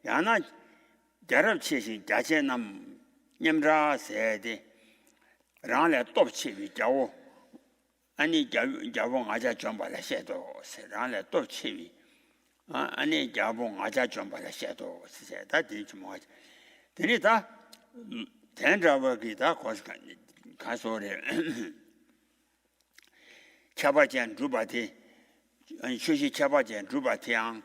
야나 자랍치시 자체남 냠자 세데 랑래 톱치비 자오 아니 자봉 아자 좀발라 셰도 랑래 톱치비 아니 자봉 아자 좀발라 셰도 세다 되지 뭐 되니다 tendrabagita kasore chabajan drubati and shushi chabajan drubatiang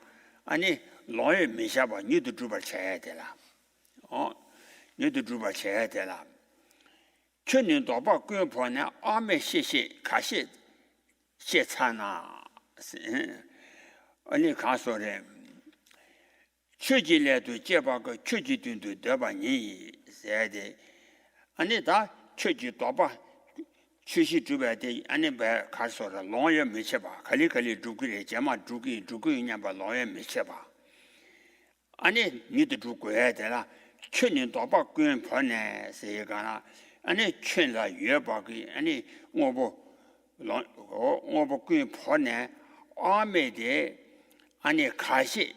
ani lawyer mishaba new to druba chayadela 니도 주바 쳐야 되라. 천년 도박 꾸연포네 아메 시시 가시 시차나 아니 가소래 최지래도 제바가 최지든도 대바니 세대 아니 다 최지 도박 최시 주베데 아니 배 가소라 롱에 미쳐봐 갈리갈리 주기래 제마 주기 냐바 롱에 미쳐봐 아니 니도 주고 해야 되라 천년 도박 꾸연포네 세가나 아니 천라 예바기 아니我给婆呢，阿妹的，俺的卡西，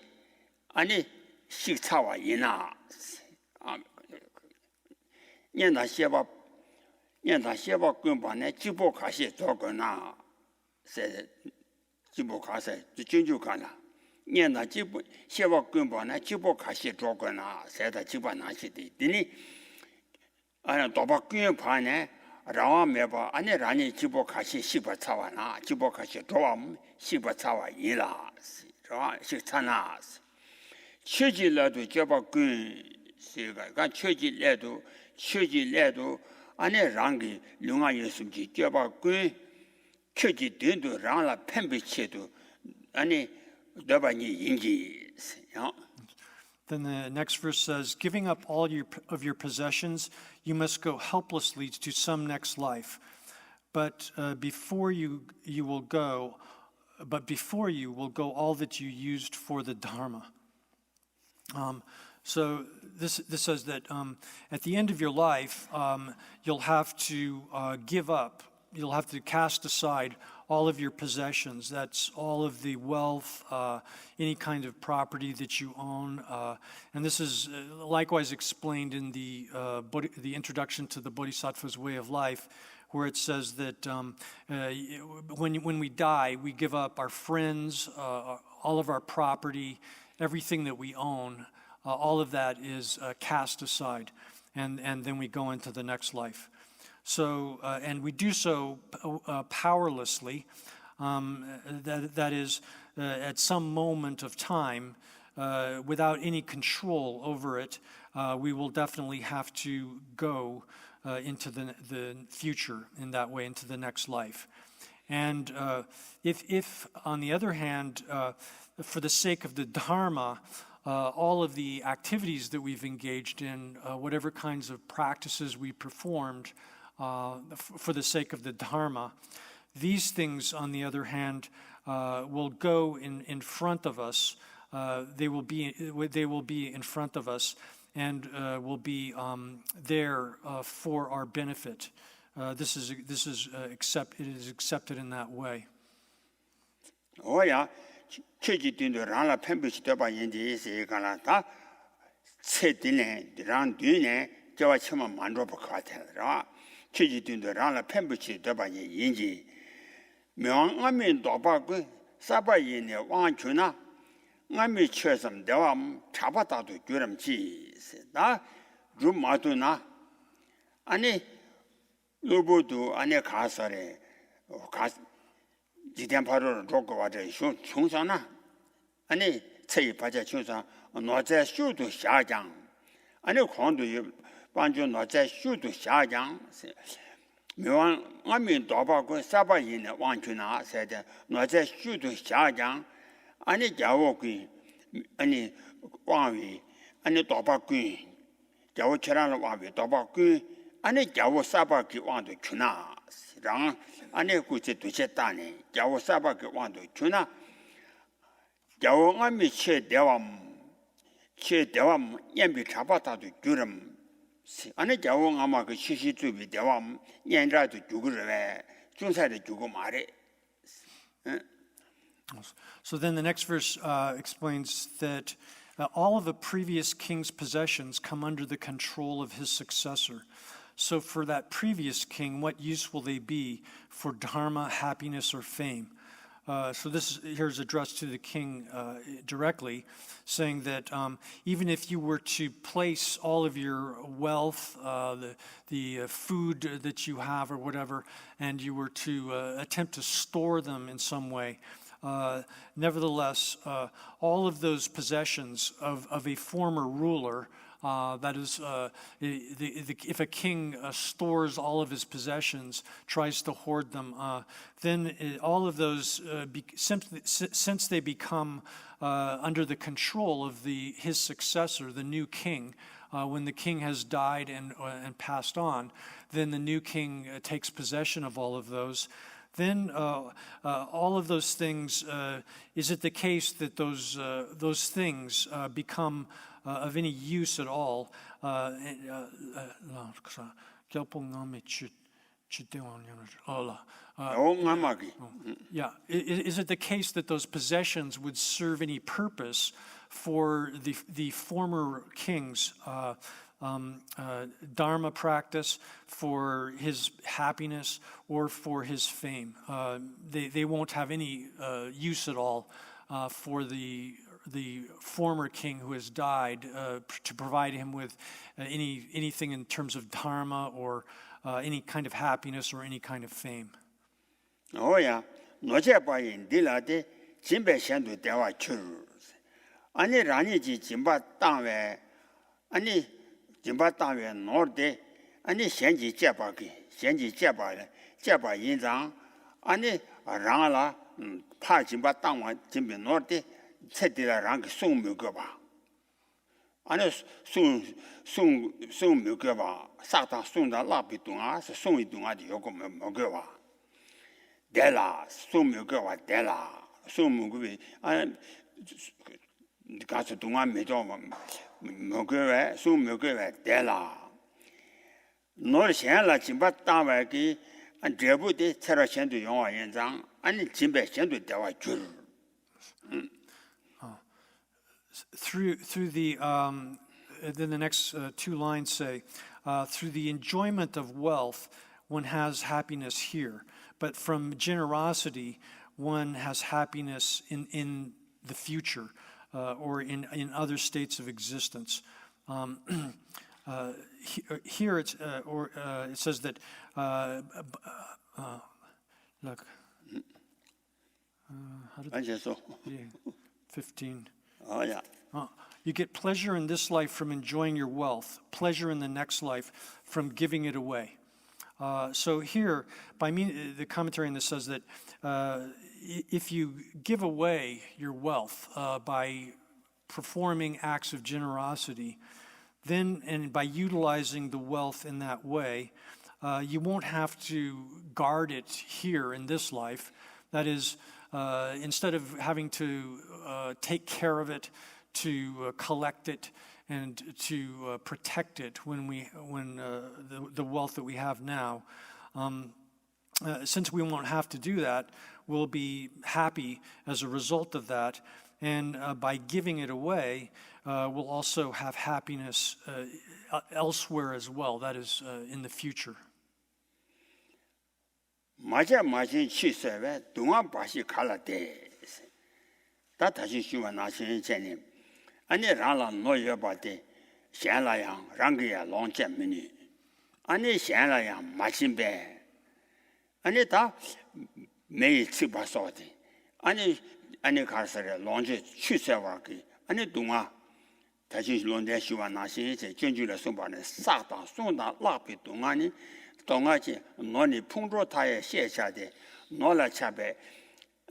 俺的西茶瓦伊那，啊，念他写吧跟把呢，吉波卡西做个那，是吉波卡西就真就干了，念他吉波写吧跟把呢，吉波卡西做个那，是他吉波拿去的，的呢，俺多把跟把呢。라와 메바 아니 라니 지보 가시 시바 차와나 지보 가시 도암 시바 차와 이라 저 식차나 최질라도 제바 그 세가 최질래도 아니 랑기 룡아 예수지 제바 그 최지된도 랑라 펜비체도 아니 너바니 인지 Then the next verse says, giving up all of your possessions, you must go helplessly to some next life. But before you will go all that you used for the Dharma. So this says that at the end of your life, you'll have to give up. You'll have to cast aside all of your possessions. That's all of the wealth, any kind of property that you own. And this is likewise explained in the introduction to the Bodhisattva's Way of Life, where it says that when we die, we give up our friends, all of our property, everything that we own. All of that is cast aside, and then we go into the next life. So, and we do so powerlessly, that is, at some moment of time, without any control over it, we will definitely have to go into the future in that way, into the next life. And if on the other hand, for the sake of the Dharma, all of the activities that we've engaged in, whatever kinds of practices we performed, for the sake of the Dharma. These things, on the other hand, will go in front of us. They will be in front of us and will be there for our benefit. It is accepted in that way. Oh yeah, 최지든도 랑라 펜비시도바 인지 세가라다 세디네 랑뒤네 저와 처음 만들어 볼 것 같아요. 최지든도 랑라 펜비시 도바니 인지 명암인 도바고 사바이네 왕주나 암이 최섬 대와 잡아다도 gör음지 나 룸마도나 아니 로보도 안에 가서래 가 지대파로 로고 와저 총사나 아니 체이 바자 총사 노제 쇼도下降 아니 광도 반주 노제 쇼도 下降 묘한 암이 도바고 사바이네 왕주나 세대 노제 쇼도 下降 아니 자오기 아니 왕위 아니 도바고 자오 처라는 왕위 도바고 아니 자오 사바기 왕도 주나 랑 아니 구체 도체다네 자오 사바기 왕도 주나 자오 암이 최대왕 연비 잡아다도 주름 아니 자오 아마 그 시시주비 대왕 연라도 주그래 중사도 주고 말해. So then the next verse explains that all of the previous king's possessions come under the control of his successor. So for that previous king, what use will they be for dharma, happiness, or fame? So this here is addressed to the king directly, saying that even if you were to place all of your wealth, the food that you have or whatever, and you were to attempt to store them in some way, nevertheless, all of those possessions of a former ruler That is, if a king stores all of his possessions, tries to hoard them, then all of those, since they become under the control of his successor, the new king, when the king has died and passed on, then the new king takes possession of all of those. Then all of those things, is it the case that those things become of any use at all? Yeah, is it the case that those possessions would serve any purpose for the former king's dharma practice, for his happiness, or for his fame? They won't have any use at all for the former king who has died, to provide him with anything in terms of dharma or any kind of happiness or any kind of fame. Oh yeah, noche pa yin dilade jimbe shendu dewa chur. Ani rani ji jimba tangwe, ani jimba tangwe norde, ani shenji jeba ki, shenji jeba yin zang, ani rangla pa jimba tangwa jimbe norde, chetila rang sung mu ba. Ani sung mu ba, sakta sung da la pi tunga, sung yi tunga di yoko mu ba. Dela, sung mu ba dela, sung mu bi, 가서 동안 매도 먹어야 숨 먹어야 되라. 너 현라 진바 다와기 안 제부대 차라 현도 영화 현장 아니 진배 현도 대와 줄. Through the then the next two lines say, through the enjoyment of wealth, one has happiness here, but from generosity, one has happiness in the future. Or in other states of existence. Here it says that look. How did 15. Oh yeah. You get pleasure in this life from enjoying your wealth, pleasure in the next life from giving it away. So here, the commentary on this says that if you give away your wealth by performing acts of generosity, then, and by utilizing the wealth in that way, you won't have to guard it here in this life. That is, instead of having to take care of it, to collect it, and to protect it when the wealth that we have now, since we won't have to do that, we'll be happy as a result of that. And by giving it away, we'll also have happiness elsewhere as well, that is, in the future. 마자 취세에 동안 바시 갈라데. 다 다시 쉬워 나신 전에 아니 라라 노여바데 샹라양 랑게야 롱잼미니 아니 샹라양 마신베 아니 다 매일 치바서데 아니 가서래 롱제 취세와기 아니 동아 다시 롱데 쉬워 나신 제 전주를送바네 사다送다 라비 동아니 동아지 너니 풍조타에 셰샤데 너라 차베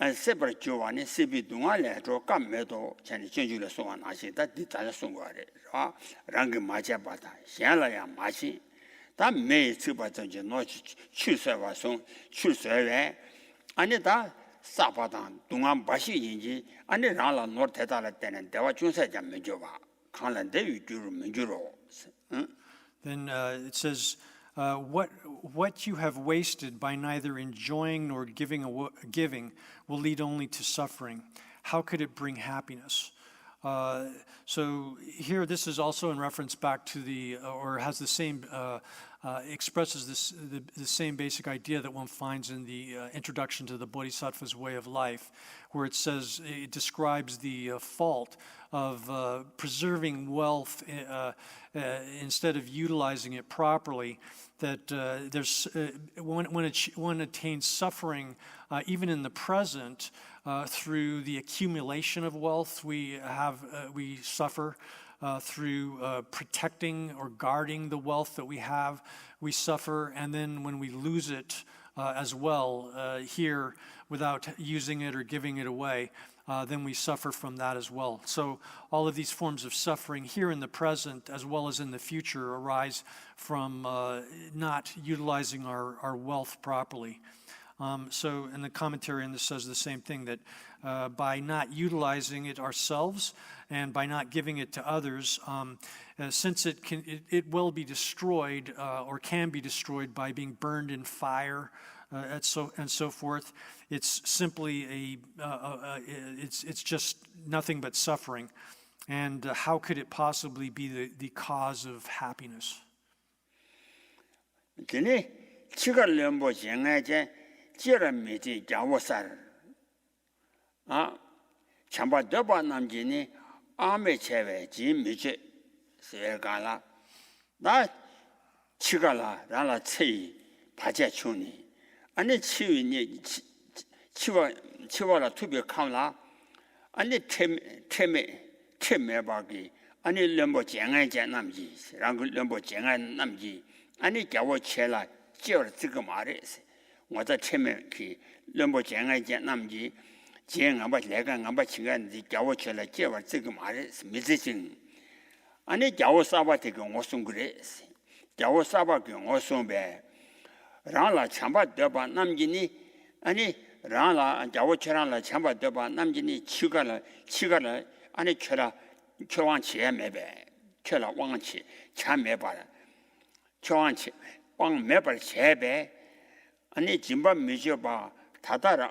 세버 조안이 세비 동아래 저 감매도 전에 전주를送나시다 디자를送거래 아 랑게 맞아봐다 현라야 마시 다 매일 치바전지 너 취세와 송 취세에 아니다 사바단 동안 바시인지 아니 라라 노르테다라 때는 대화 중세자 면줘봐 칸란데 유주로 면주로 Then it says, what you have wasted by neither enjoying nor giving will lead only to suffering. How could it bring happiness? So here, this is also in reference back to or has the same, expresses the same basic idea that one finds in the introduction to the Bodhisattva's way of life, where it says, it describes the fault of preserving wealth instead of utilizing it properly, that there's one attains suffering even in the present through the accumulation of wealth we suffer through protecting or guarding the wealth that we have, we suffer. And then when we lose it as well here without using it or giving it away, then we suffer from that as well. So all of these forms of suffering here in the present as well as in the future arise from not utilizing our wealth properly. So in the commentary on this says the same thing, that by not utilizing it ourselves and by not giving it to others, since it will be destroyed or can be destroyed by being burned in fire and so forth, it's simply it's just nothing but suffering. And how could it possibly be the cause of happiness? 지라미지 자워살 참바 더바 남지니 아메 체베 지미제 세가라 나 치가라 라라 체이 바제 추니 아니 치위니 치와라 투비 카라 아니 테메 바기 아니 렘보 쟁아제 남지 랑 렘보 쟁아 남지 아니 자워 체라 지어 지금 말이세 我在前面去人不见爱见那么的见俺把来个俺把情感的叫我起来接我这个嘛的是没这性俺你叫我啥把这个我送过来叫我啥把给我送呗让了强把得把那么的呢俺你让了叫我去让了强把得把那么的呢七个了俺你去往前没呗去了往前前没把了去往前往没把前呗 아니 짐바 미셔봐 다다라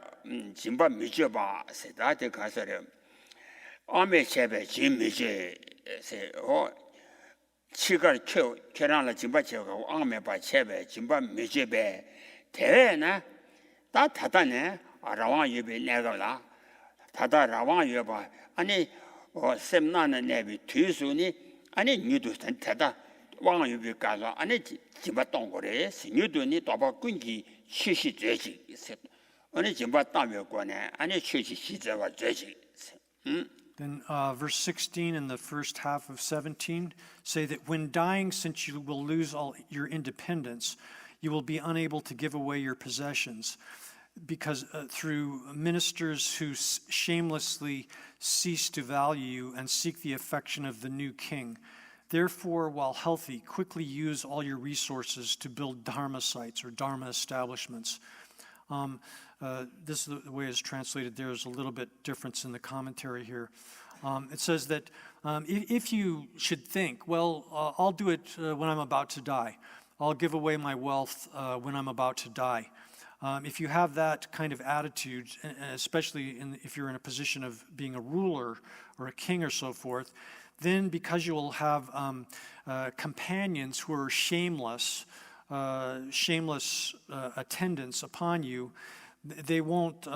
짐바 미셔봐 세다데 가서래 아메 쳬베 짐미제 세어 치가 켜라라 짐바 쳬고 아메 바 쳬베 짐바 미제베 대나 다 다다네 아라와 예베 내가라 다다라와 예바 아니 셈나네 네비 뒤수니 아니 니도 다다 왕 예베 가서 아니 짐바 동거래 신유도니 도바 군기 去世绝情，我们把大庙过呢，俺们去世这个绝情。Then verse 16 and the first half of 17 say that when dying, since you will lose all your independence, you will be unable to give away your possessions, because through ministers who shamelessly cease to value you and seek the affection of the new king. Therefore, while healthy, quickly use all your resources to build dharma sites or dharma establishments. This is the way it's translated. There's a little bit difference in the commentary here. It says that if you should think, well, I'll do it when I'm about to die. I'll give away my wealth when I'm about to die. If you have that kind of attitude, especially if you're in a position of being a ruler or a king or so forth, then because you will have companions who are shameless attendants upon you, they won't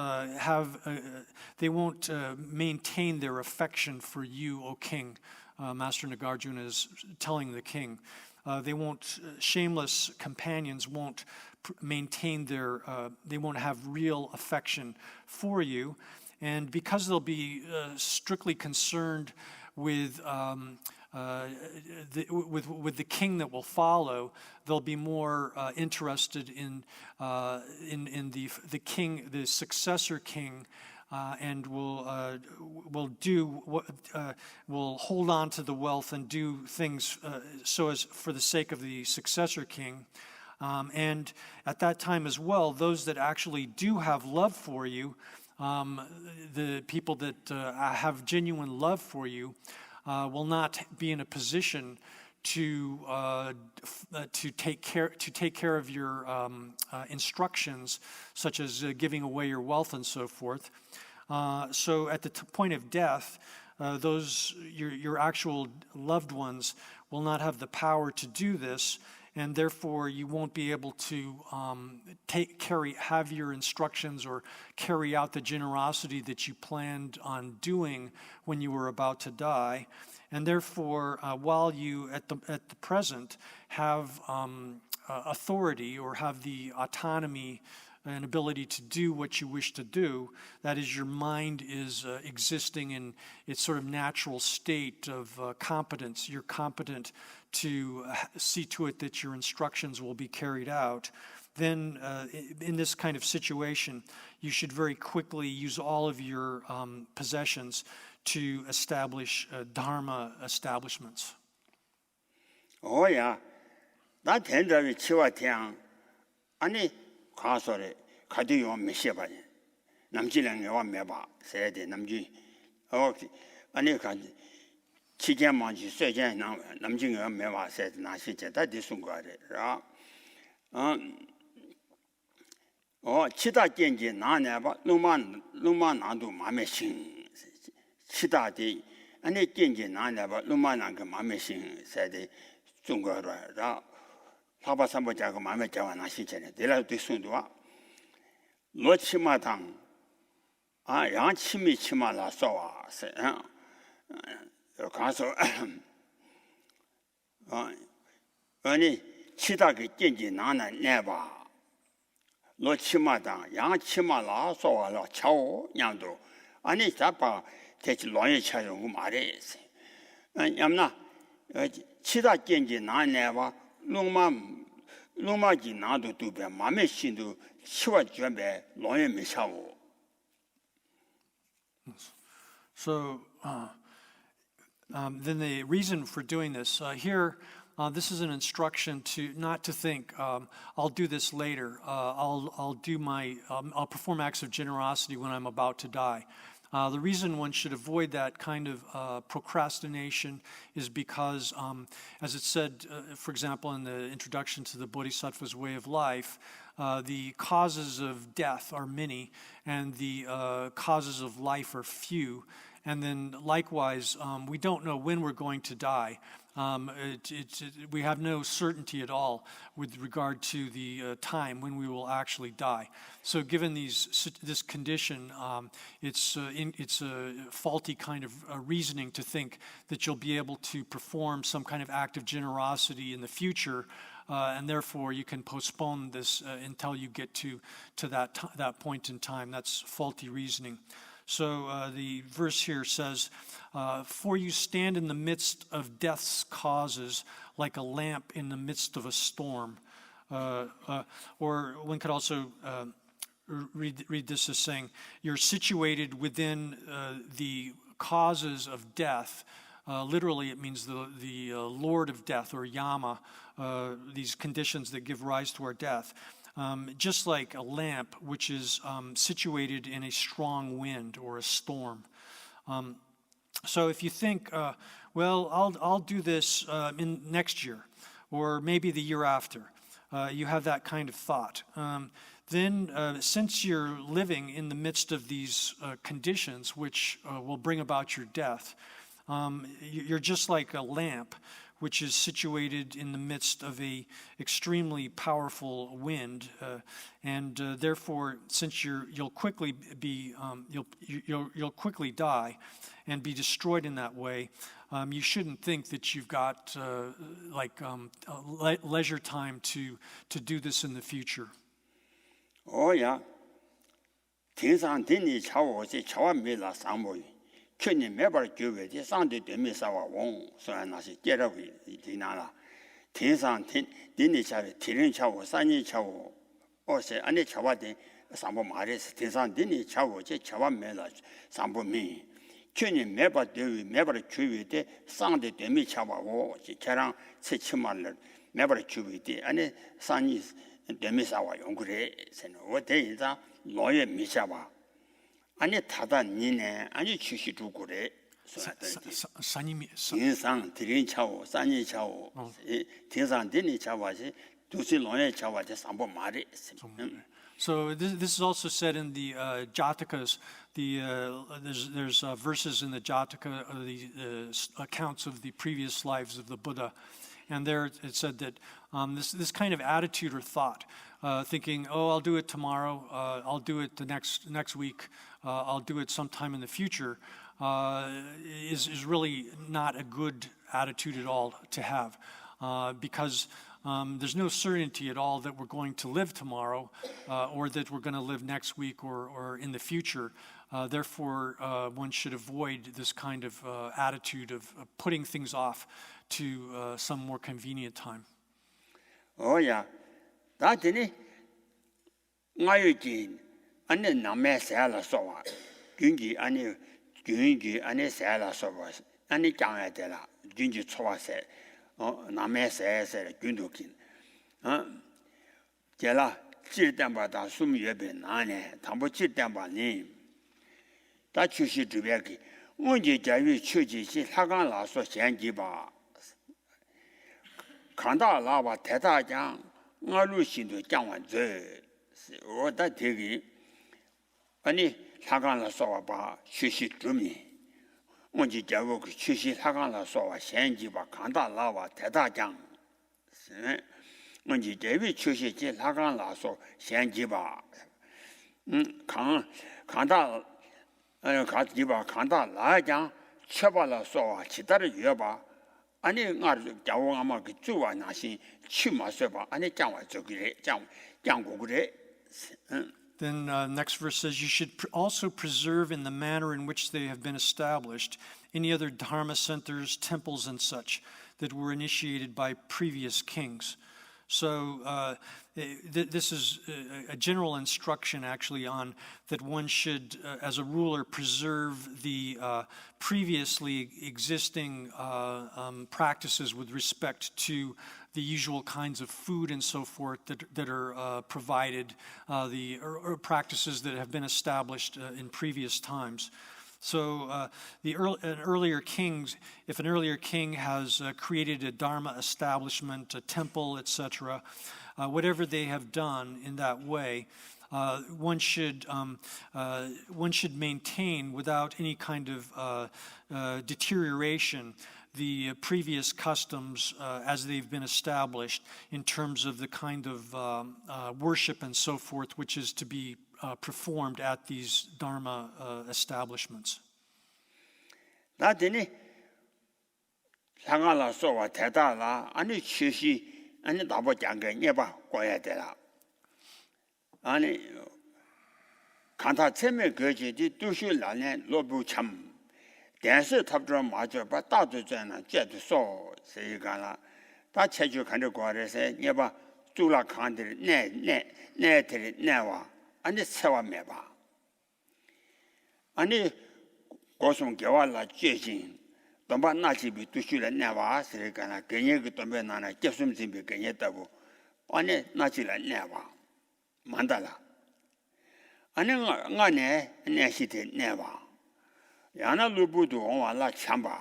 maintain their affection for you, O king. Master Nagarjuna is telling the king. Shameless companions won't maintain they won't have real affection for you. And because they'll be strictly concerned with the king that will follow, they'll be more interested in the king, the successor king, and will hold on to the wealth and do things so as for the sake of the successor king. And at that time as well, those that actually do have love for you, the people that have genuine love for you, will not be in a position to take care of your instructions, such as giving away your wealth and so forth. So at the point of death, your actual loved ones will not have the power to do this, and therefore you won't be able to have your instructions or carry out the generosity that you planned on doing when you were about to die. And therefore, while you at the present have authority or have the autonomy an ability to do what you wish to do. That is, your mind is existing in its sort of natural state of competence. You're competent to see to it that your instructions will be carried out. Then in this kind of situation, you should very quickly use all of your possessions to establish dharma establishments. Oh yeah, 나 된다고 치와태양 아니 가서래 가디요 메시바니 남지랑에 와 메바 세대 남지 아니 가 치견만지 쇠견 남지가 메바 세대 나시제 다 디순거래라 치다 견지 나네바 루만 나도 마음에 신 치다디 아니 견지 나네바 루만한 그 마음에 신 세대 중거라 파바삼보자고 마음에 자와 나시잖아요. 내라도 순도와 로치마당 양치미 치마라 써와 가서 아니 치다게 견지 나나 내봐 로치마당 양치마라 써와라 차오 냥도 아니 잡아 대치 로에 차용 말했어. 얌나 치다 견지 나내봐 롱마지 나도 두배 마음의 신도 치와 주변에 로에 미샤오. So then the reason for doing this here, this is an instruction to not to think I'll do this later. I'll perform acts of generosity when I'm about to die. The reason one should avoid that kind of procrastination is because, as it said, for example, in the introduction to the Bodhisattva's way of life, the causes of death are many, and the causes of life are few. And then likewise, we don't know when we're going to die. We have no certainty at all with regard to the time when we will actually die. So given this condition, it's a faulty kind of reasoning to think that you'll be able to perform some kind of act of generosity in the future, and therefore you can postpone this until you get to that point in time. That's faulty reasoning. So the verse here says, for you stand in the midst of death's causes like a lamp in the midst of a storm. Or one could also read this as saying, you're situated within the causes of death. Literally, it means the Lord of death, or Yama, these conditions that give rise to our death. Just like a lamp which is situated in a strong wind or a storm. So if you think, well, I'll do this in next year, or maybe the year after, you have that kind of thought. Then since you're living in the midst of these conditions which will bring about your death, you're just like a lamp which is situated in the midst of a extremely powerful wind, and therefore, since you'll quickly die, and be destroyed in that way, you shouldn't think that you've got leisure time to do this in the future. Oh yeah, 天上天里瞧我这瞧完没了三毛。去年没把九月的上头对面啥话翁，虽然那是接着回听那了，天上天地里瞧的，天人瞧我，三年瞧我，而且俺那瞧我的上不马的是天上地里瞧我，这瞧完没了上不明。去年没把九月没把九月的上头对面瞧我，这加上才起码了，没把九月的，俺那三年对面啥话用过来，现在我等一张老远没瞧吧。 아니 타다니네 아니 취시주고래 산임이 인상 드린 차오 산이 차오 대상 되니 차와지 두시 lon에 차와지 삼보 말이 So this is also said in the Jatakas. There's verses in the Jataka, the accounts of the previous lives of the Buddha, and there it said that this kind of attitude or thought, thinking, oh, I'll do it tomorrow, I'll do it the next week, I'll do it sometime in the future, is really not a good attitude at all to have, because There's no certainty at all that we're going to live tomorrow or that we're going to live next week or in the future. Therefore, one should avoid this kind of attitude of putting things off to some more convenient time. Oh yeah, that is it. Ane name sala sowa, gungi ane sala sowa, ane jangya de la, gungi chowa se, name se gundukin. Jela, jil damba da sum yebe nane, tambo jil damba ni. Da chushi zhubeki, unji jayu chuji si lagang la so xianji ba. Kanda la wa teta jang, nga lu xin du jangwan zhe, o da tegi. 아니 사강라 소와바 취시 주미 언제 자고 그 취시 사강라 소와 현지바 간다라와 대다장 언제 대비 취시지 사강라 소 현지바 간다 아니 가지바 간다라장 쳐발라 소와 기다려 여봐 아니 나 자고 아마 그 주와 나신 치마서 아니 장와 저기래 장고 그래 Then next verse says, you should also preserve in the manner in which they have been established any other dharma centers, temples, and such that were initiated by previous kings. So this is a general instruction actually on that one should, as a ruler, preserve the previously existing practices with respect to the usual kinds of food and so forth that are provided, the practices that have been established in previous times. So if an earlier king has created a dharma establishment, a temple, etc., whatever they have done in that way, one should maintain without any kind of deterioration the previous customs as they've been established in terms of the kind of worship and so forth which is to be performed at these dharma establishments. 나더니 상하라 소와 대다라 아니 취시 아니 나보 장게 녀봐 고야 되라 아니 간타 체매 거지디 두슈라네 로부 참 대서 탑드로 맞아 봐 다도잖아 제도 소 세가라 다 체주 간을 거래서 녀봐 쭈라 칸들 네네네들 내와 아니 세와 매봐 아니 고송 개발라 제신 domba nachi bi tushu la newa sire kana kenye ki dombe nana kepsum zimbi kenye tabu ane nachi la newa mandala ane nga ne shite newa yana lubudu onwa la chamba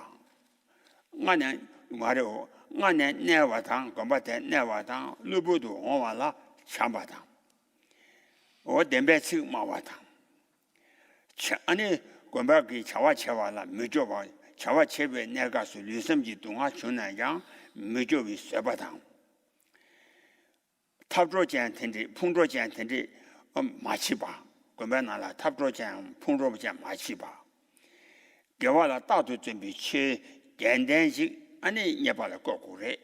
nga ne mareo nga ne newa tang gomba te newa tang lubudu onwa la chamba tang o dembe chik mawa tang ane gomba ki chawa chewa la mijoba chawa chebe nega su lyusamji dunga chunanyang mijobi sebatang. 탑조 jan tende, pungzho jan tende machiba. Gomba nala 탑조 jan, pungzho jan machiba. Gewa la dadu zumbi che gendenshik ane nyeba la gokure.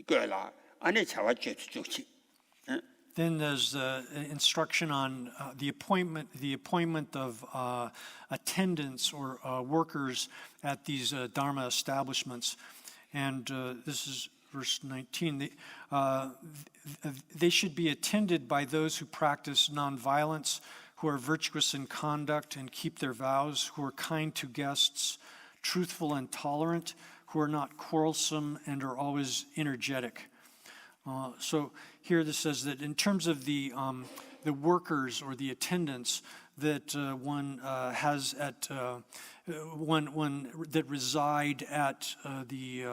Goya la ane chawa chetu chukchi. Then there's instruction on the appointment of attendants or workers at these dharma establishments, and this is verse 19. They should be attended by those who practice nonviolence, who are virtuous in conduct and keep their vows, who are kind to guests, truthful and tolerant, who are not quarrelsome and are always energetic. So here this says that in terms of the workers or the attendants that one has at one that reside at the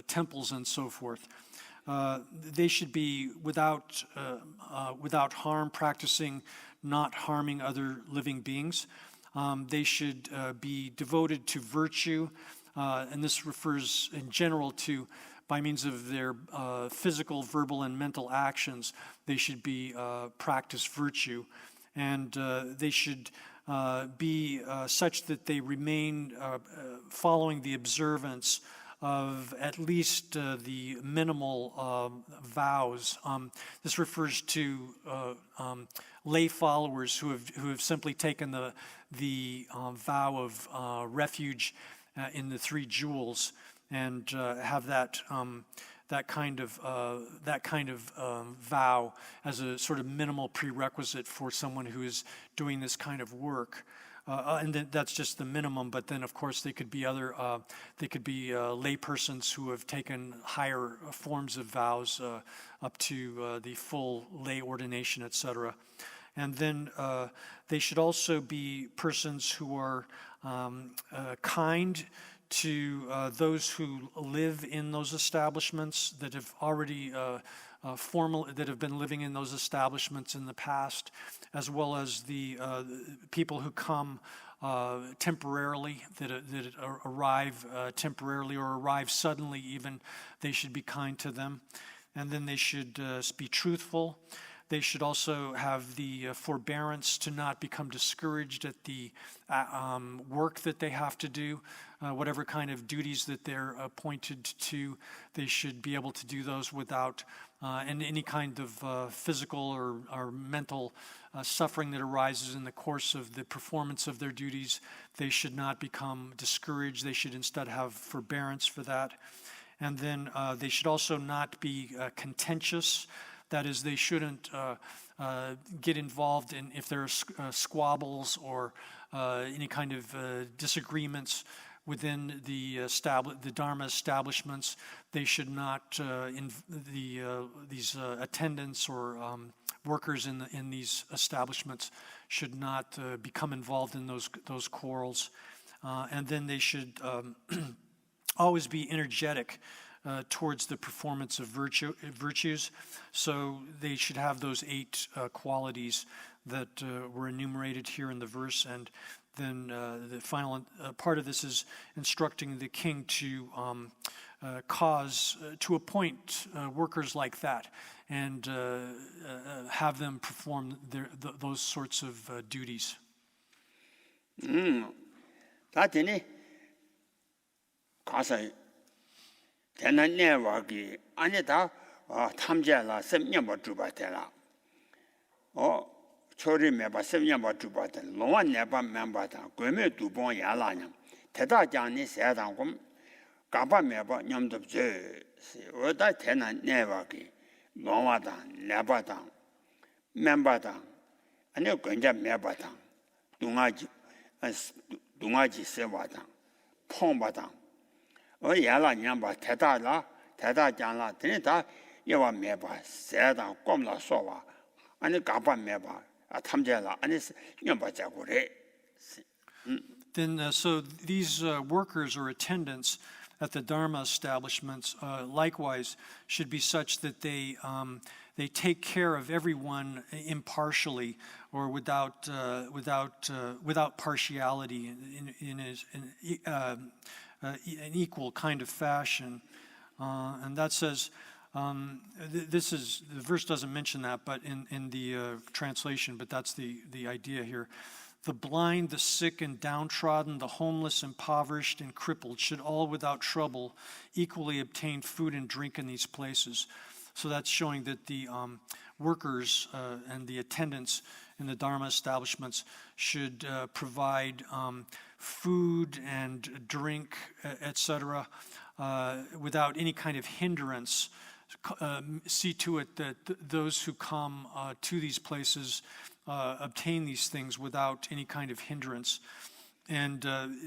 temples and so forth, they should be without harm, practicing not harming other living beings. They should be devoted to virtue, and this refers in general to by means of their physical, verbal, and mental actions, they should be practice virtue, and they should be such that they remain following the observance of at least the minimal vows. This refers to lay followers who have simply taken the vow of refuge in the three jewels and have that kind of vow as a sort of minimal prerequisite for someone who is doing this kind of work. And then that's just the minimum. But then, of course, they could be lay persons who have taken higher forms of vows up to the full lay ordination, etc. And then they should also be persons who are kind to those who live in those establishments, that have already that have been living in those establishments in the past, as well as the people who come temporarily, that arrive temporarily or arrive suddenly even. They should be kind to them. And then they should be truthful. They should also have the forbearance to not become discouraged at the work that they have to do, whatever kind of duties that they're appointed to. They should be able to do those without any kind of physical or mental suffering that arises in the course of the performance of their duties. They should not become discouraged. They should instead have forbearance for that. And then they should also not be contentious. That is, they shouldn't get involved in, if there are squabbles or any kind of disagreements within the Dharma establishments. They should not, these attendants or workers in these establishments should not become involved in those quarrels. And then they should always be energetic towards the performance of virtues. So they should have those 8 qualities that were enumerated here in the verse. And then the final part of this is instructing the king to to appoint workers like that and have them perform those sorts of duties. 다되네. 가서 대난 내와기 안에다 탐제라 셈념을 주바텔라. 초리 매바 셈념을 주바텔. 농안 내바 멤바다. 괴메 두번 야라냐. 대다장니 세당금 가바 매바 념덥제. 어다 대난 내와기 농와다 내바다 멤바다. 아니 근자 매바다. 둥아지 세와다. 퐁바다. 야라 냠바 대다장라 드니다 예와 매바 세다 꼼라 소와 아니 가바 매바 탐제라 아니 냠바자고래. Then so these workers or attendants at the Dharma establishments likewise should be such that they take care of everyone impartially or without partiality in an equal kind of fashion. And that says, this is, the verse doesn't mention that, but in the translation, but that's the idea here. The blind, the sick and downtrodden, the homeless, impoverished and crippled should all without trouble equally obtain food and drink in these places. So that's showing that the workers and the attendants in the Dharma establishments should provide food and drink, etc., without any kind of hindrance. See to it that those who come to these places obtain these things without any kind of hindrance. And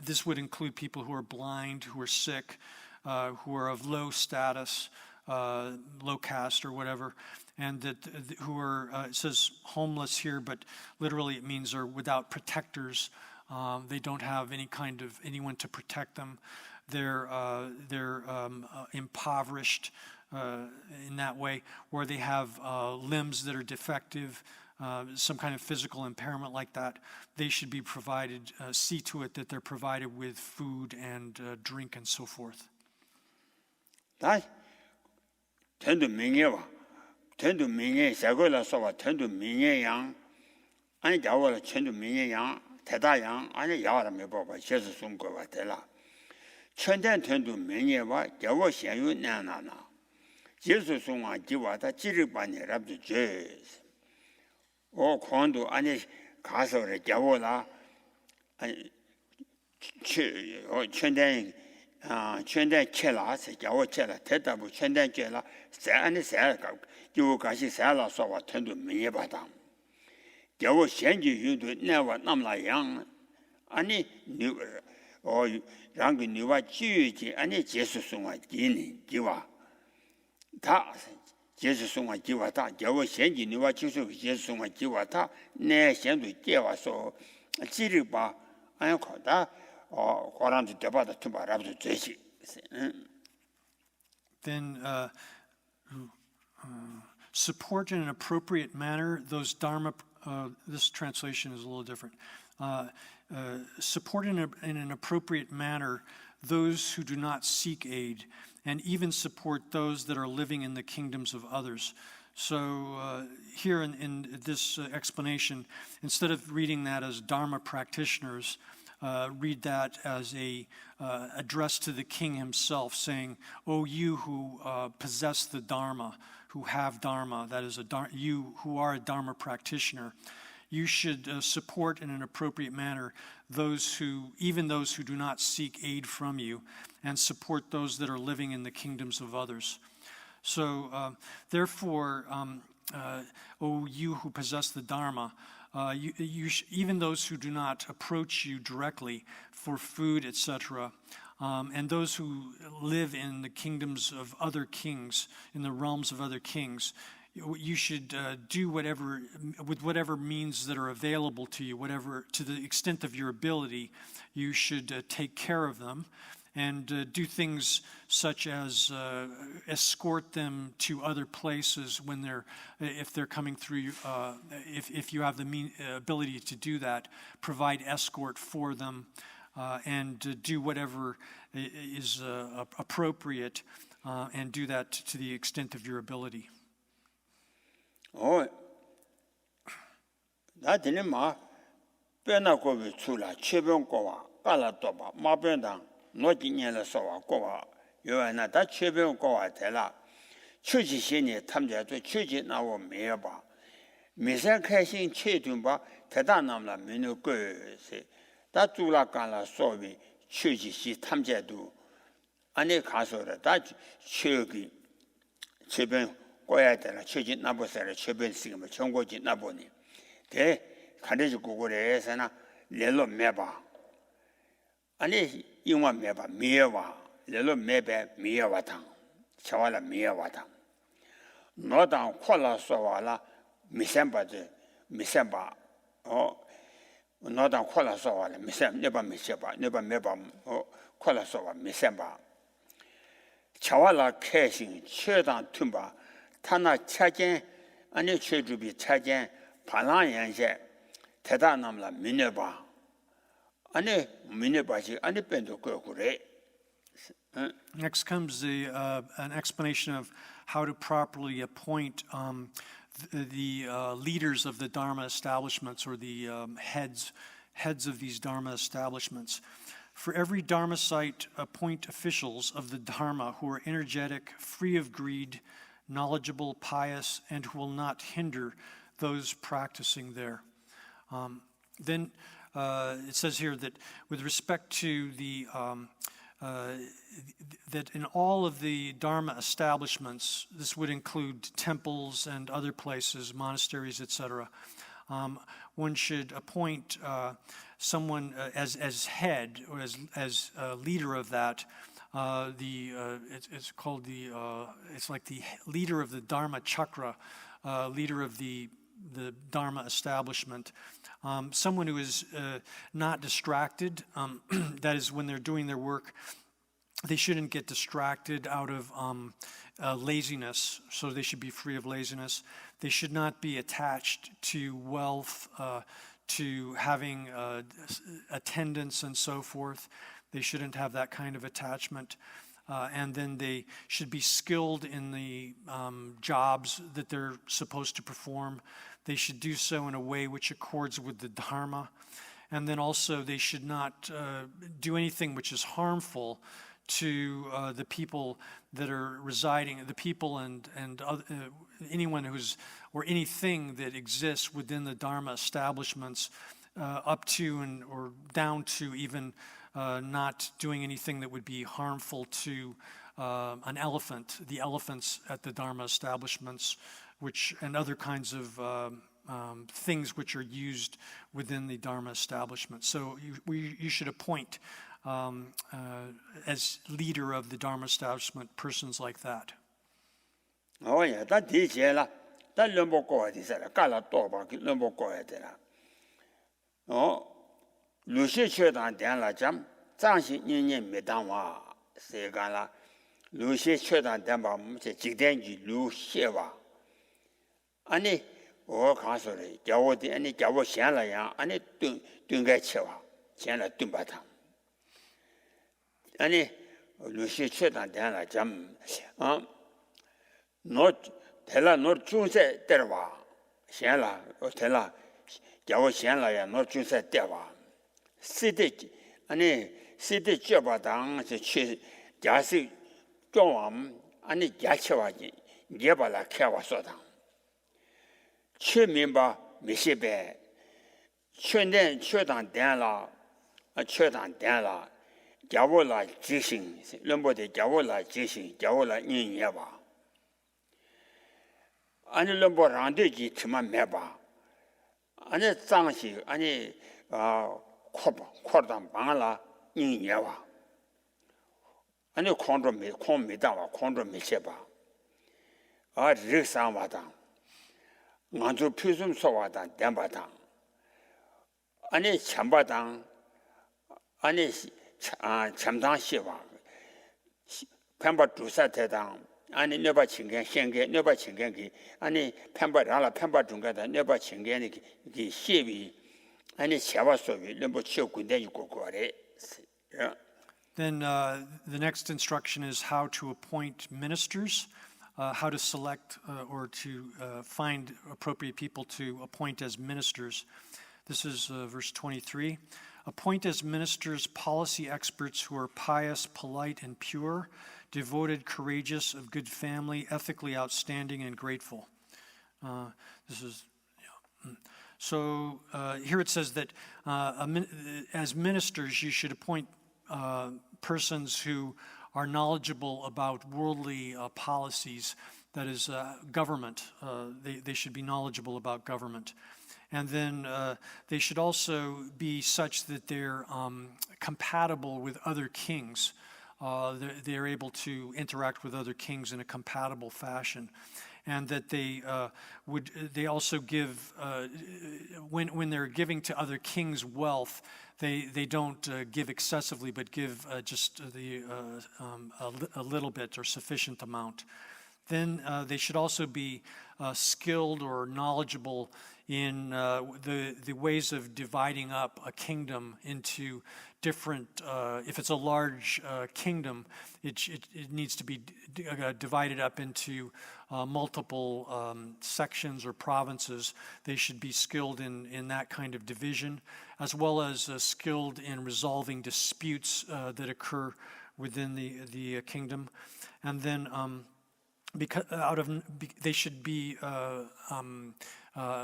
this would include people who are blind, who are sick, who are of low status, low caste or whatever, and that who are, it says homeless here, but literally it means are without protectors. They don't have any kind of anyone to protect them. They're impoverished in that way, where they have limbs that are defective, some kind of physical impairment like that. They should be provided, see to it that they're provided with food and drink and so forth. 텐도 민예 세고라 소와 텐도 민예양 아니 자와라 텐도 민예양 대다양 아니 야와라 메봐봐 제수 송거 같더라 천단 텐도 매년와 겨워 현유 나나나 예수 송아 기와다 지르반이 랍도 제 권도 안에 가서를 겨워라 아니 천단 천단 켈라서 겨워 켈라 대답부 천단 켈라 산에 살가 요 가시 살아서 텐도 매년바다 겨워 현지 윤도 내와 남라양 아니 랑그 니와 지유지 아니 예수 송아 기니 기와 다 예수 송아 기와 다 겨워 현지 니와 지수 예수 송아 기와 다내 현도 깨와서 지르바 아니 거다 고란도 대바다 투바랍도 되시 Then support in an appropriate manner those dharma. This translation is a little different. Support in an appropriate manner those who do not seek aid, and even support those that are living in the kingdoms of others. So here in this explanation, instead of reading that as Dharma practitioners, read that as a address to the king himself, saying, "O you who possess the Dharma, who have Dharma, that is, you who are a Dharma practitioner, you should support in an appropriate manner even those who do not seek aid from you, and support those that are living in the kingdoms of others." So, therefore, O you who possess the Dharma, even those who do not approach you directly for food, etc., and those who live in the kingdoms of other kings, in the realms of other kings, you should do whatever means that are available to you, to the extent of your ability, you should take care of them and do things such as escort them to other places if they're coming through. If you have the ability to do that, provide escort for them. And do whatever is appropriate, and do that to the extent of your ability. 나한테는 막 빼나고비 출라 최병고와 깔라도바 마변당 노진년을 써와고와 요하나 다 최병고와 되라 추지신이 탐자도 추지 나오 매여봐 미사开心 최둔바 대단함라 민우거세 다 줄라간라 소비 추지시 탐자도 안에 가서라 다 최기 최병 꼬야 되나 최지 나보세라 최병 쓰기면 정고지 나보니 대 가르지 고고래서나 렐로 매봐 아니 영화 매봐 미여와 렐로 매배 미여와당 저와라 미여와당 너당 콜라서와라 미셈바 너당 콜라서와라 미셈 네바 미셔바 네바 매바 콜라서와 미셈바 저와라 캐싱 최당 tum바 타나 차겐 아니 최주비 차겐 반란연세 대단함라 민여바 아니 민여바지 아니 뺀도 그래. Next comes an explanation of how to properly appoint the leaders of the Dharma establishments, or the heads of these Dharma establishments. For every Dharma site, appoint officials of the Dharma who are energetic, free of greed, knowledgeable, pious, and who will not hinder those practicing there. Then it says here that with respect to that in all of the Dharma establishments, this would include temples and other places, monasteries, etc., one should appoint someone as head, or as leader of that. It's called it's like the leader of the Dharma chakra, leader of the Dharma establishment. Someone who is not distracted, that is, when they're doing their work, they shouldn't get distracted out of laziness, so they should be free of laziness. They should not be attached to wealth, to having attendance and so forth. They shouldn't have that kind of attachment. And then they should be skilled in the jobs that they're supposed to perform. They should do so in a way which accords with the Dharma. And then also they should not do anything which is harmful to the people that are residing, the people and anyone who's, or anything that exists within the Dharma establishments, up to and or down to even not doing anything that would be harmful to an elephant, the elephants at the Dharma establishments, and other kinds of things which are used within the Dharma establishment. So you should appoint as leader of the Dharma establishment persons like that. Oh yeah, that DJ la, that lumbo go at is a gala doba, lumbo go at it. Oh, Lucy Chedan Dan La Jam, Zhangxi Yin Medanwa, Segala, Lucy Chedan Damba, Jidenji, Lu Xiewa. Any, or consorry, Jawodi, any Jawo Shanla Yang, any Dunga Chewa, Chana Dumbata. Any Lucy Chedan Dan La Jam, not Tella, not Junse Derwa, Shanla, or Tella. Jawo Shanla ya no junsa dewa. Sidi ani sidi jeba dang se chi jasi zhongwang ani jachewa ji jeba la kewa so dang. Chi minba mi xi be. Chuen den chue dang den la jawo la jixing, lumbo de jawo la jixing, jawo la yin yeba. Ani lumbo rande ji tima meba. 아니 장시 아니 코르단 방라 인예와 아니 콘미다와 콘미체바 아 릭상와다 만주 표준 소와다 댐바다 아니 참바당 아니 참당시와 펜바 두사대당 아니 너바 친견 현계 너바 친견기 아니 펜바라라 펜바 중간다 너바 친견이 기 시비 아니 샤바소비 너버 치고군데 있고 거래. Then the next instruction is how to appoint ministers, how to select or to find appropriate people to appoint as ministers. This is verse 23. Appoint as ministers policy experts who are pious, polite, and pure, devoted, courageous, of good family, ethically outstanding, and grateful. So here it says that as ministers, you should appoint persons who are knowledgeable about worldly policies, that is government. They should be knowledgeable about government. And then they should also be such that they're compatible with other kings. They're able to interact with other kings in a compatible fashion, and that they also give when they're giving to other kings wealth, they don't give excessively, but give just a little bit or sufficient amount. Then they should also be skilled or knowledgeable in the ways of dividing up a kingdom into different, if it's a large kingdom, it needs to be divided up into multiple sections or provinces. They should be skilled in that kind of division, as well as skilled in resolving disputes that occur within the kingdom. And then they should be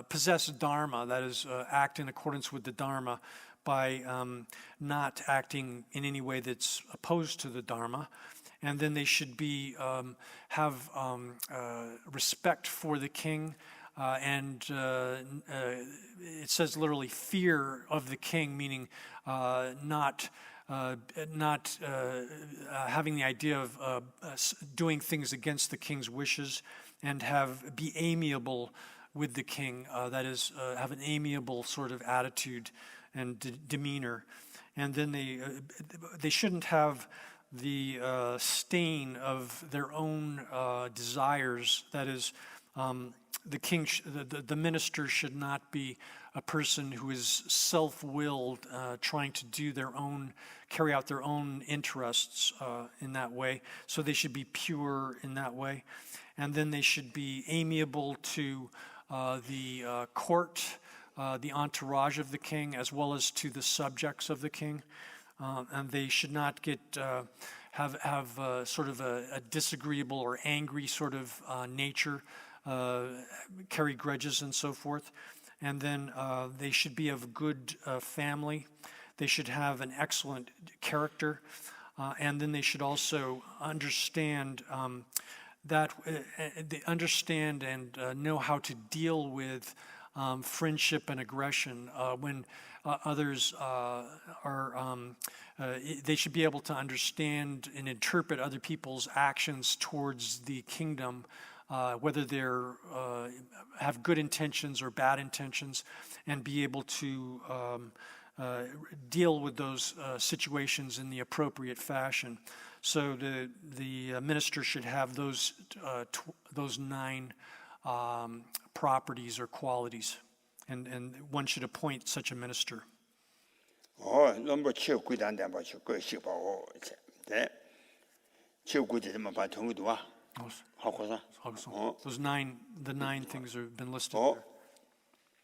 possess dharma, that is, act in accordance with the dharma by not acting in any way that's opposed to the dharma. And then they should be have respect for the king, and it says literally fear of the king, meaning not having the idea of doing things against the king's wishes, and be amiable with the king, that is, have an amiable sort of attitude and demeanor. And then they shouldn't have the stain of their own desires. That is, the king, the minister should not be a person who is self-willed, trying to carry out their own interests in that way. So they should be pure in that way. And then they should be amiable to the court, the entourage of the king as well as to the subjects of the king. And they should not have sort of a disagreeable or angry sort of nature, carry grudges and so forth. And then they should be of good family. They should have an excellent character. And then they should also understand they understand and know how to deal with friendship and aggression when others they should be able to understand and interpret other people's actions towards the kingdom, whether they're have good intentions or bad intentions, and be able to deal with those situations in the appropriate fashion. So the minister should have those 9 properties or qualities, and one should appoint such a minister. 넘버 7구단 봐 주고 싶어. 네. 7구지 뭐 봐 통도 와. 하고서. Those the 9 things have been listed there.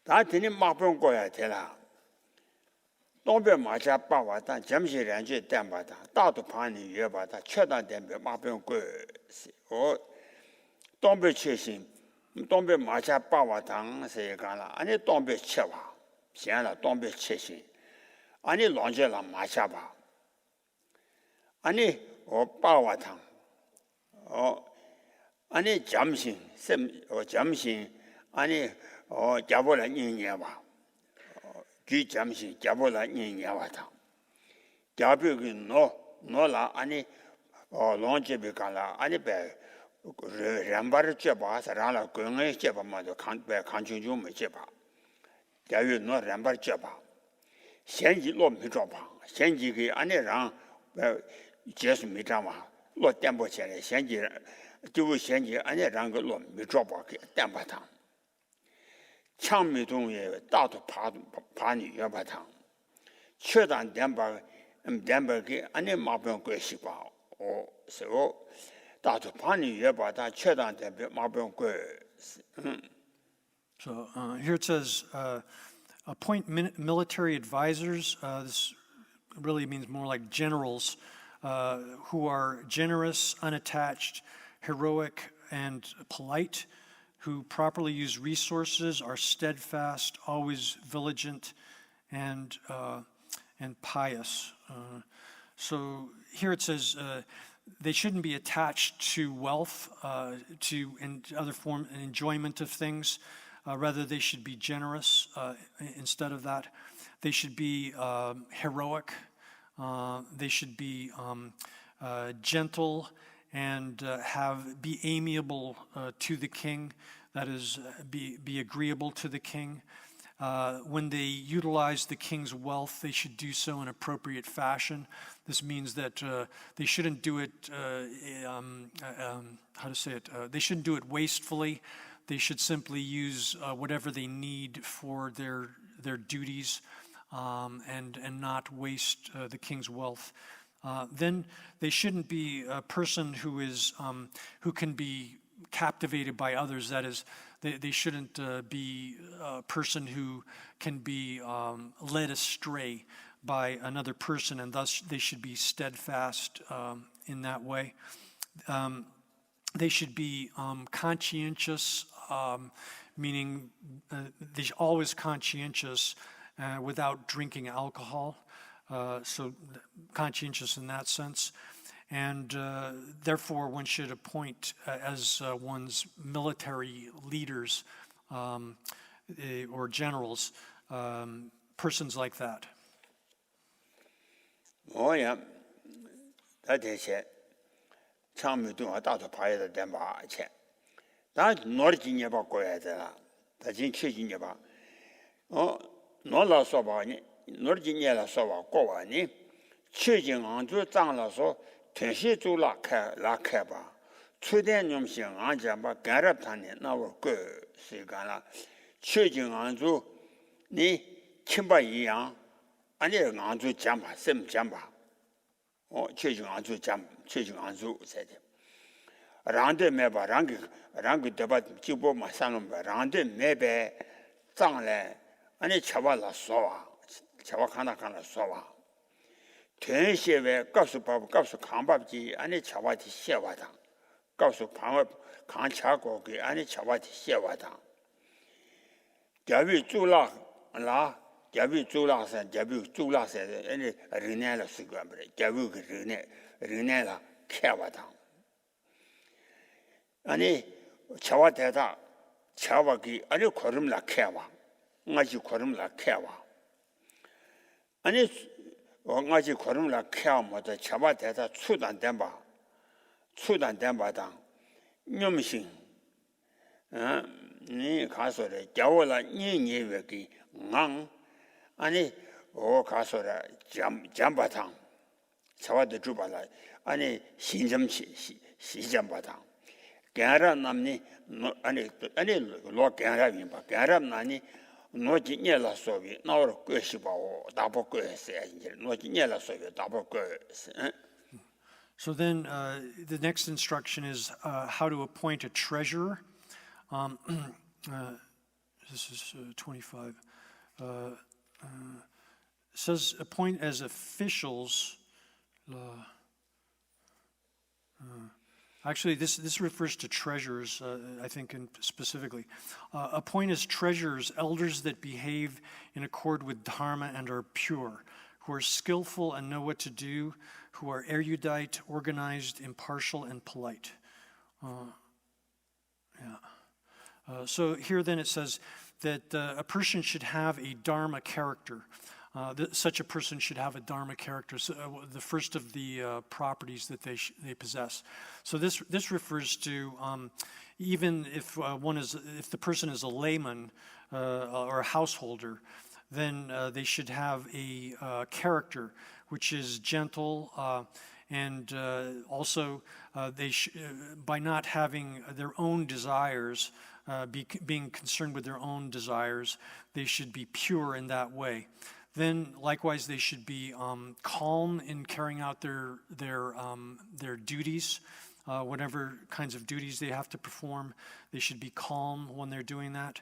다 되는 막병 거야 되라.东北马家把我当잠시连续电把他大都盘里约把他确当电别马병 거.东北缺心东北马家把我当谁干了 아니东北缺吧现在东北缺心 아니 런제라 마샤 봐 아니把我当아니 잠신 잠신 아니 잡으라 니냐 봐 그 잠신 잡으라 니냐 와다 잡으기 노라 아니 런제비 간라 아니 배 람바르 쩨바 사라라 고응에 쩨바마도 칸베 칸중중 못 쩨바 야유 노 람바르 쩨바 현지 로미 쩨바 현지기 안에랑 제수 미자마 로 땜보 쩨레 현지 저 현지 안에랑 그 로미 쩨바 그 땜바탕 창미동에 다도 파니 여바탕 최단 땜바 땜바기 안에 마병 거시바 오 So here it says, appoint military advisors. This really means more like generals who are generous, unattached, heroic, and polite, who properly use resources, are steadfast, always vigilant, and pious. So here it says, they shouldn't be attached to wealth, and other form and enjoyment of things. Rather, they should be generous instead of that. They should be heroic. They should be gentle and be amiable to the king. That is, be agreeable to the king. When they utilize the king's wealth, they should do so in appropriate fashion. This means that they shouldn't do it, they shouldn't do it wastefully. They should simply use whatever they need for their duties and not waste the king's wealth. Then they shouldn't be a person who can be captivated by others. That is, they shouldn't be a person who can be led astray by another person, and thus they should be steadfast in that way. They should be conscientious, meaning they're always conscientious without drinking alcohol. So conscientious in that sense. And therefore, one should appoint as one's military leaders or generals, persons like that. Oh, yeah. That is it. 창미동아 다도 봐야 될 바. 다 노르진이 봐 거야 되나. 다 진치진이 봐. 놀라서 봐니. 노르진이라 써봐 거와니. 최진앙주 장라서 대시主 라케바 최대 념신 안자바 가랍탄에 나올 거 시간라 최진앙주 니 침바이양 아니 안주 잠바 셈 잠바 최진앙주 잠 최진앙주 세대 란데 메바 랑기 데바 지보 마상은 란데 메베 장래 아니 차와라 소와 차와 하나 소와 전시회 값수밥 값수 강밥지 아니 차와티 시와다 값수 방업 강차고기 아니 차와티 시와다 자비 주라 라 자비 주라서 자비 주라서 아니 리네라 쓰고버려 자비 그 리네라 캐와다 아니 차와대다 차와기 아니 걸음라 캐와 ngaji korum la khewa ani ngaji korum la khewa mo da chaba de da chudan denba da nyomsing ni 가서 le jawola ni we ki ngang ani o 가서 jambatang chaba de jubala ani 시점바당 개라 남니 아니 로 개라 민바 개라 나니 노지 녀라 소비 나오르 것이 바오 다보 것에 이제 노지 녀라 소비 다보 것에 So then the next instruction is how to appoint a treasurer. This is 25. Says appoint as officials. Actually, this refers to treasurers, I think, specifically. Appoint as treasurers elders that behave in accord with dharma and are pure, who are skillful and know what to do, who are erudite, organized, impartial, and polite. So here then it says that a person should have a dharma character. Such a person should have a dharma character, so, the first of the properties that they possess. So this refers to even if if the person is a layman or a householder, then they should have a character which is gentle, and also by not having their own desires, being concerned with their own desires, they should be pure in that way. Then, likewise, they should be calm in carrying out their duties, whatever kinds of duties they have to perform. They should be calm when they're doing that.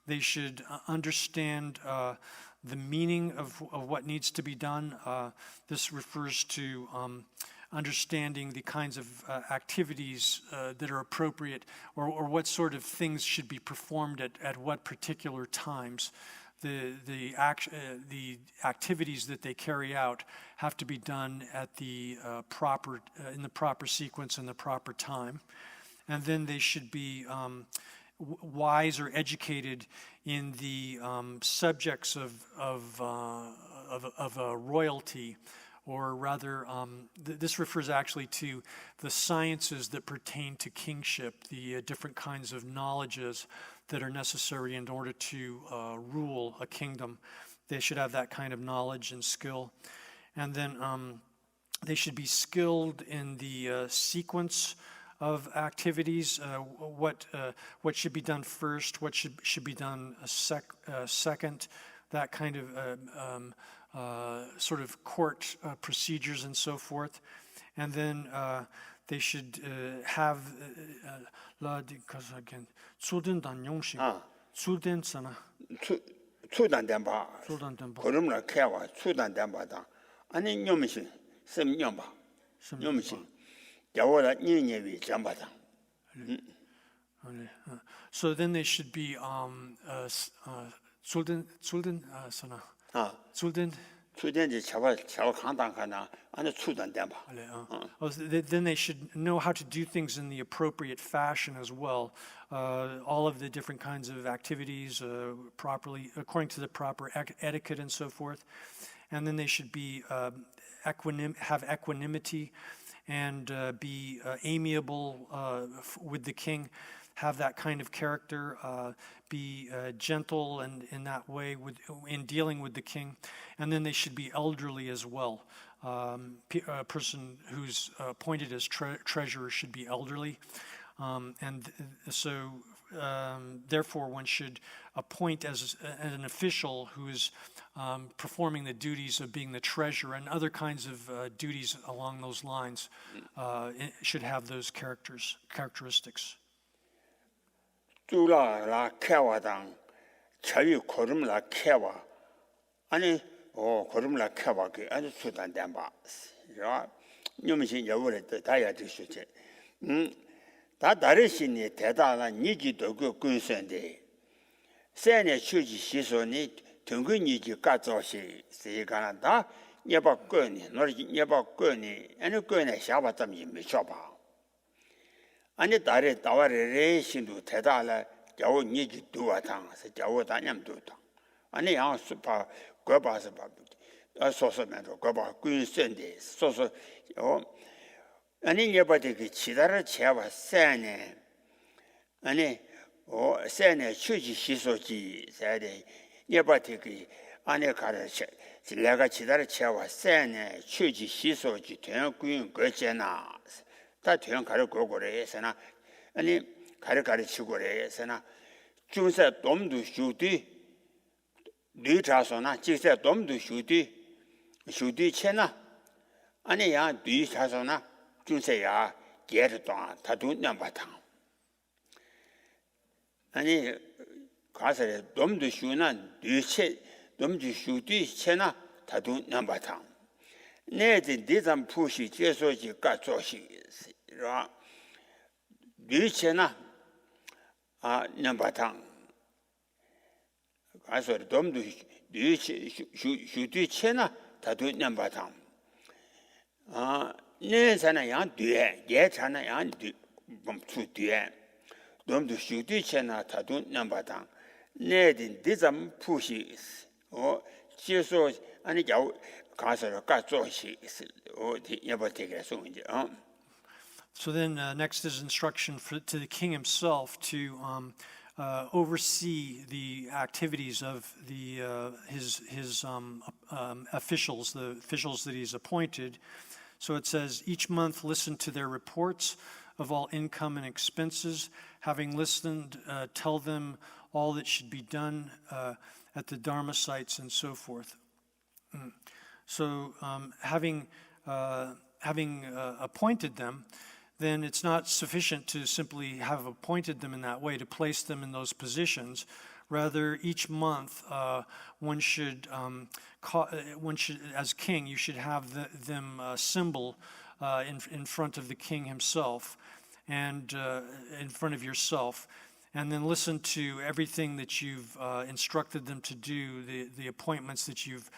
They should understand the meaning of what needs to be done. This refers to understanding the kinds of activities that are appropriate, or what sort of things should be performed at what particular times. The activities that they carry out have to be done at the in the proper sequence and the proper time, and then they should be wise or educated in the subjects of royalty, or rather, this refers actually to the sciences that pertain to kingship, the different kinds of knowledges that are necessary in order to rule a kingdom. They should have that kind of knowledge and skill. And then they should be skilled in the sequence of activities, what should be done first, what should be done second, that kind of sort of court procedures and so forth. And then they should have again 추단된바 걸음을 캐와 추단된바다 아니 념신 셈념바 념신 야워라 니니비 잠바다. So then they should be 추단지 차와 강당하나 아니 추단된바. Then they should know how to do things in the appropriate fashion as well. All of the different kinds of activities properly, according to the proper etiquette and so forth. And then they should be have equanimity and be amiable with the king, have that kind of character, be gentle and in that way in dealing with the king. And then they should be elderly as well. A person who's appointed as treasurer should be elderly. So therefore one should appoint as an official who is performing the duties of being the treasurer, and other kinds of duties along those lines should have those characteristics. 주라라 캐와당 차위 고름라 캐와 아니 고름라 캐와게 아주 수단된 바 야 녀무신 여월에 다야 주시지 다 다르시니 대단한 니지도 그 군선데 세네 추지 시소니 등근이지 까조시 세가나다 예박거니 너지 예박거니 아니 거네 샤바tam이 미쳐봐 아니 다레 다와레 신도 대단한 겨우 니지 두와탕서 겨우 다냠도다 아니 양 수파 거바서 봐 소소면도 거바 군선데 소소 아니 예바데 치다를 채와 세네 아니 세네 추지 시소지 세데 예바데 안에 가르쳐 내가 치다를 채와 세네 추지 시소지 대군 거잖아 다 대형 가르 고고래서나 아니 가르치고래서나 중세 dom도 슈디 뉘자서나 지세 dom도 슈디 채나 아니 야 뉘자서나 중세야 게르동 다도 넘바탕 아니 가서 dom도 슈난 뉘체 dom도 슈디 채나 다도 넘바탕 내진 대담 푸시 제소지 까조시라 뉘체나 넘바탕 가서 dom도 뉘체 슈디 채나 다도 넘바탕 내산은 양 뒤에 예산은 양 뒤 뒤에 dom도 슈디 채나 다도 넘바탕 내진 대담 푸시 제소 아니 야 가서 까조시 예버티게 소인지 So then next is instruction to the king himself to oversee the activities of his officials, the officials that he's appointed. So it says, each month listen to their reports of all income and expenses. Having listened, tell them all that should be done at the Dharma sites and so forth. So having appointed them, then it's not sufficient to simply have appointed them in that way, to place them in those positions. Rather, each month, one should, as king, you should have them symbol in front of the king himself and in front of yourself. And then listen to everything that you've instructed them to do, the appointments that you've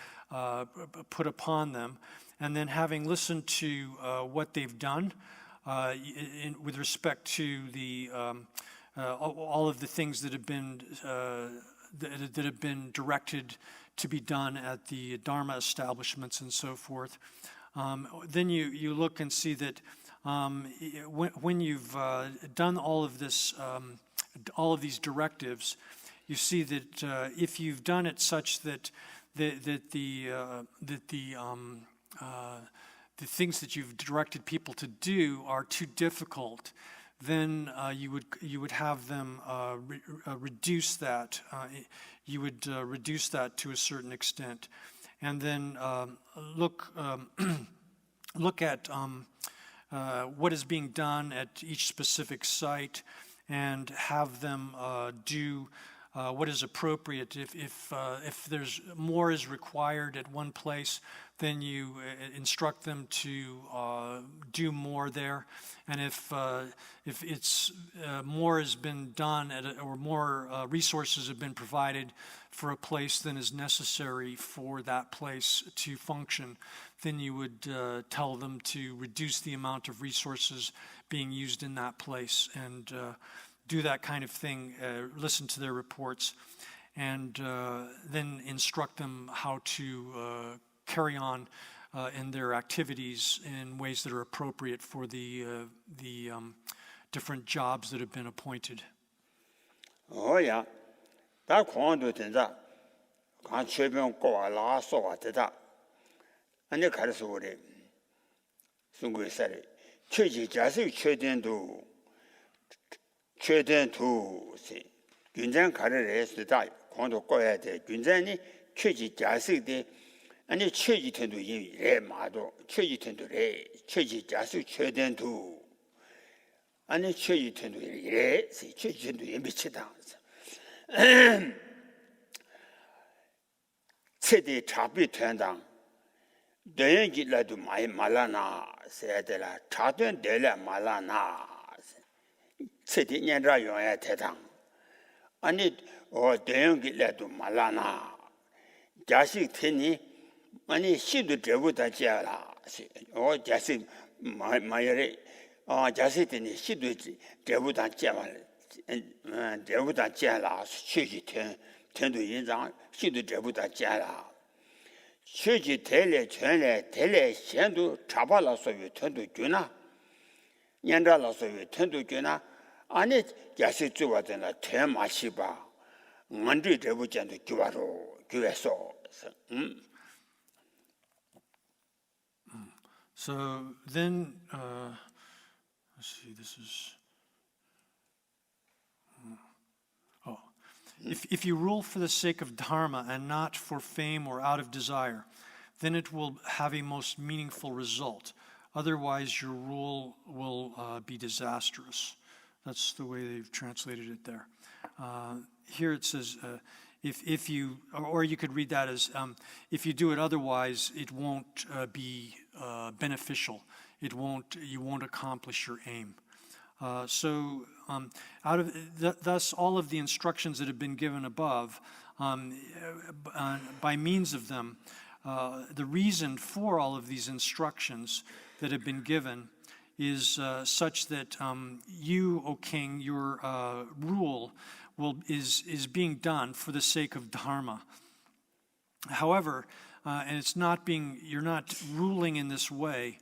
put upon them. And then having listened to what they've done with respect to all of the things that have been directed to be done at the Dharma establishments and so forth, then you look and see that when you've done all of this, all of these directives, you see that if you've done it such that the things that you've directed people to do are too difficult, then you would have them reduce that. You would reduce that to a certain extent, and then look at what is being done at each specific site, and have them do what is appropriate. If there's more is required at one place, then you instruct them to do more there. And if it's more has been done or more resources have been provided for a place than is necessary for that place to function, then you would tell them to reduce the amount of resources being used in that place and do that kind of thing, listen to their reports, and then instruct them how to carry on in their activities in ways that are appropriate for the different jobs that have been appointed. Oh yeah, that quando tenza, kan chebyon ko la so wa teta, ane karaso ore, sungu sare, cheji jasu cheden도 se, 균전 가르를 했다. quando 꺼야 돼. 균전이 cheji jasu de, ane cheji ten도 예 마도, cheji ten도래, cheji jasu cheden도, ane cheji ten도 예, cheji ten도 예 미치다. 최대 차비 된당 대연기라도 많이 말라나 세대라 차된 대래 말라나 최대 년라 용야 대당 아니 대연기라도 말라나 자식 테니 아니 시도 되보다 지야라 자식 마열에 자식 테니 시도 되보다 지야말 되보다 지야라 쉬지天都인장 시도 되보다 지야라 쉬지 대래 전래 대래 현도 잡아라서天都주나 년라라서天都주나 아니 자식 주와잖아 대마시바 먼저 되보자도 주와로 교회서 So then, let's see, this is, if you rule for the sake of dharma and not for fame or out of desire, then it will have a most meaningful result. Otherwise, your rule will be disastrous. That's the way they've translated it there. Here it says, if you, or you could read that as, if you do it otherwise, it won't be beneficial. You won't accomplish your aim. So thus all of the instructions that have been given above, by means of them, the reason for all of these instructions that have been given is such that you, O king, your rule is being done for the sake of dharma. However, and you're not ruling in this way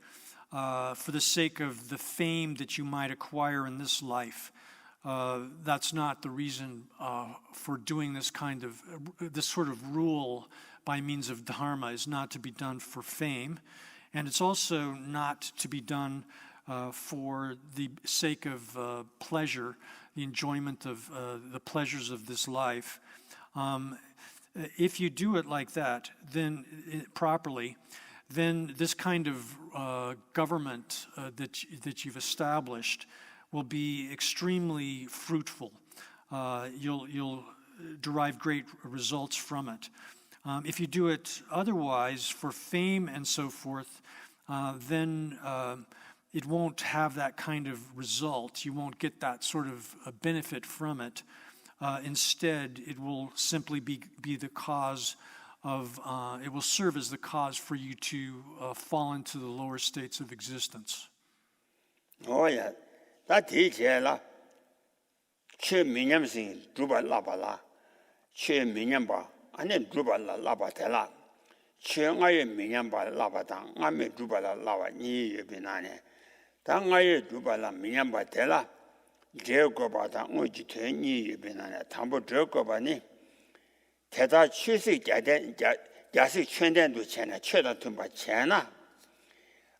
for the sake of the fame that you might acquire in this life. That's not the reason for doing this sort of rule by means of dharma is not to be done for fame, and it's also not to be done for the sake of pleasure, the enjoyment of the pleasures of this life. If you do it like that, then properly, then this kind of government that you've established will be extremely fruitful. You'll derive great results from it. If you do it otherwise for fame and so forth, then it won't have that kind of result. You won't get that sort of benefit from it. Instead, it will simply be the cause of, it will serve as the cause for you to fall into the lower states of existence. Oh yeah, that teacher, che minyam sing druba labala, che minyamba, ane druba laba tela, che ngaye minyamba laba tang, ngame druba laba ni yebinane, tang ngaye druba la minyamba tela. 제거바다 오지테니 예배나네 담보 저거바니 대다 취식 자된 야식圈된도钱呢 최다 tum바 钱呢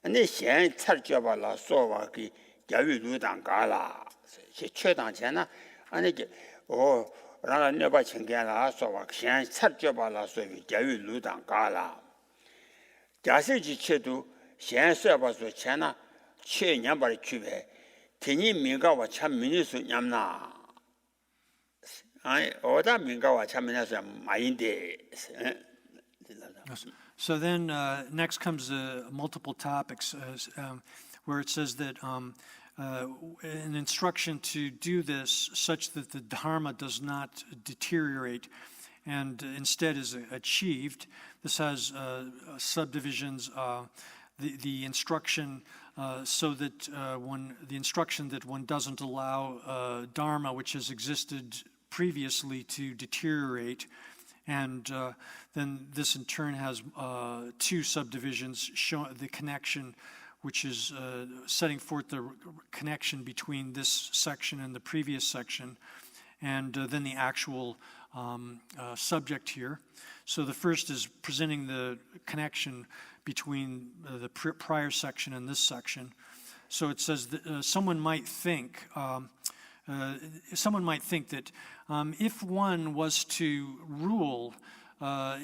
근데现찾아봐라 소와기 야위루당 가라 시 최당 钱呢 아니 라라 내가 챙겨라 소와现찾아봐라 소위 야위루당 가라 야식 지체도现써봐서 钱呢 최년발 주배 테니 민가와 참 민수 냠나 아니 오다 민가와 참 민수 마인데 So then next comes multiple topics where it says that an instruction to do this such that the dharma does not deteriorate and instead is achieved. This has subdivisions, the instruction so that the instruction that one doesn't allow dharma, which has existed previously, to deteriorate, and then this in turn has two subdivisions, showing the connection, which is setting forth the connection between this section and the previous section, and then the actual subject here. So the first is presenting the connection between the prior section and this section. So it says that someone might think that if one was to rule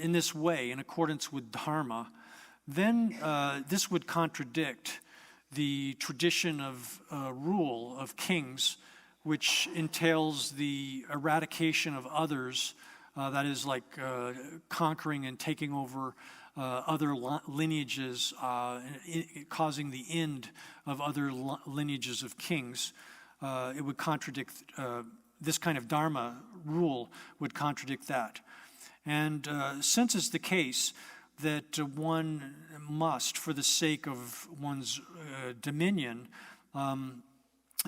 in this way, in accordance with dharma, then this would contradict the tradition of rule of kings, which entails the eradication of others that is like conquering and taking over other lineages, causing the end of other lineages of kings. It would contradict, this kind of dharma rule would contradict that. And since it's the case that one must, for the sake of one's dominion,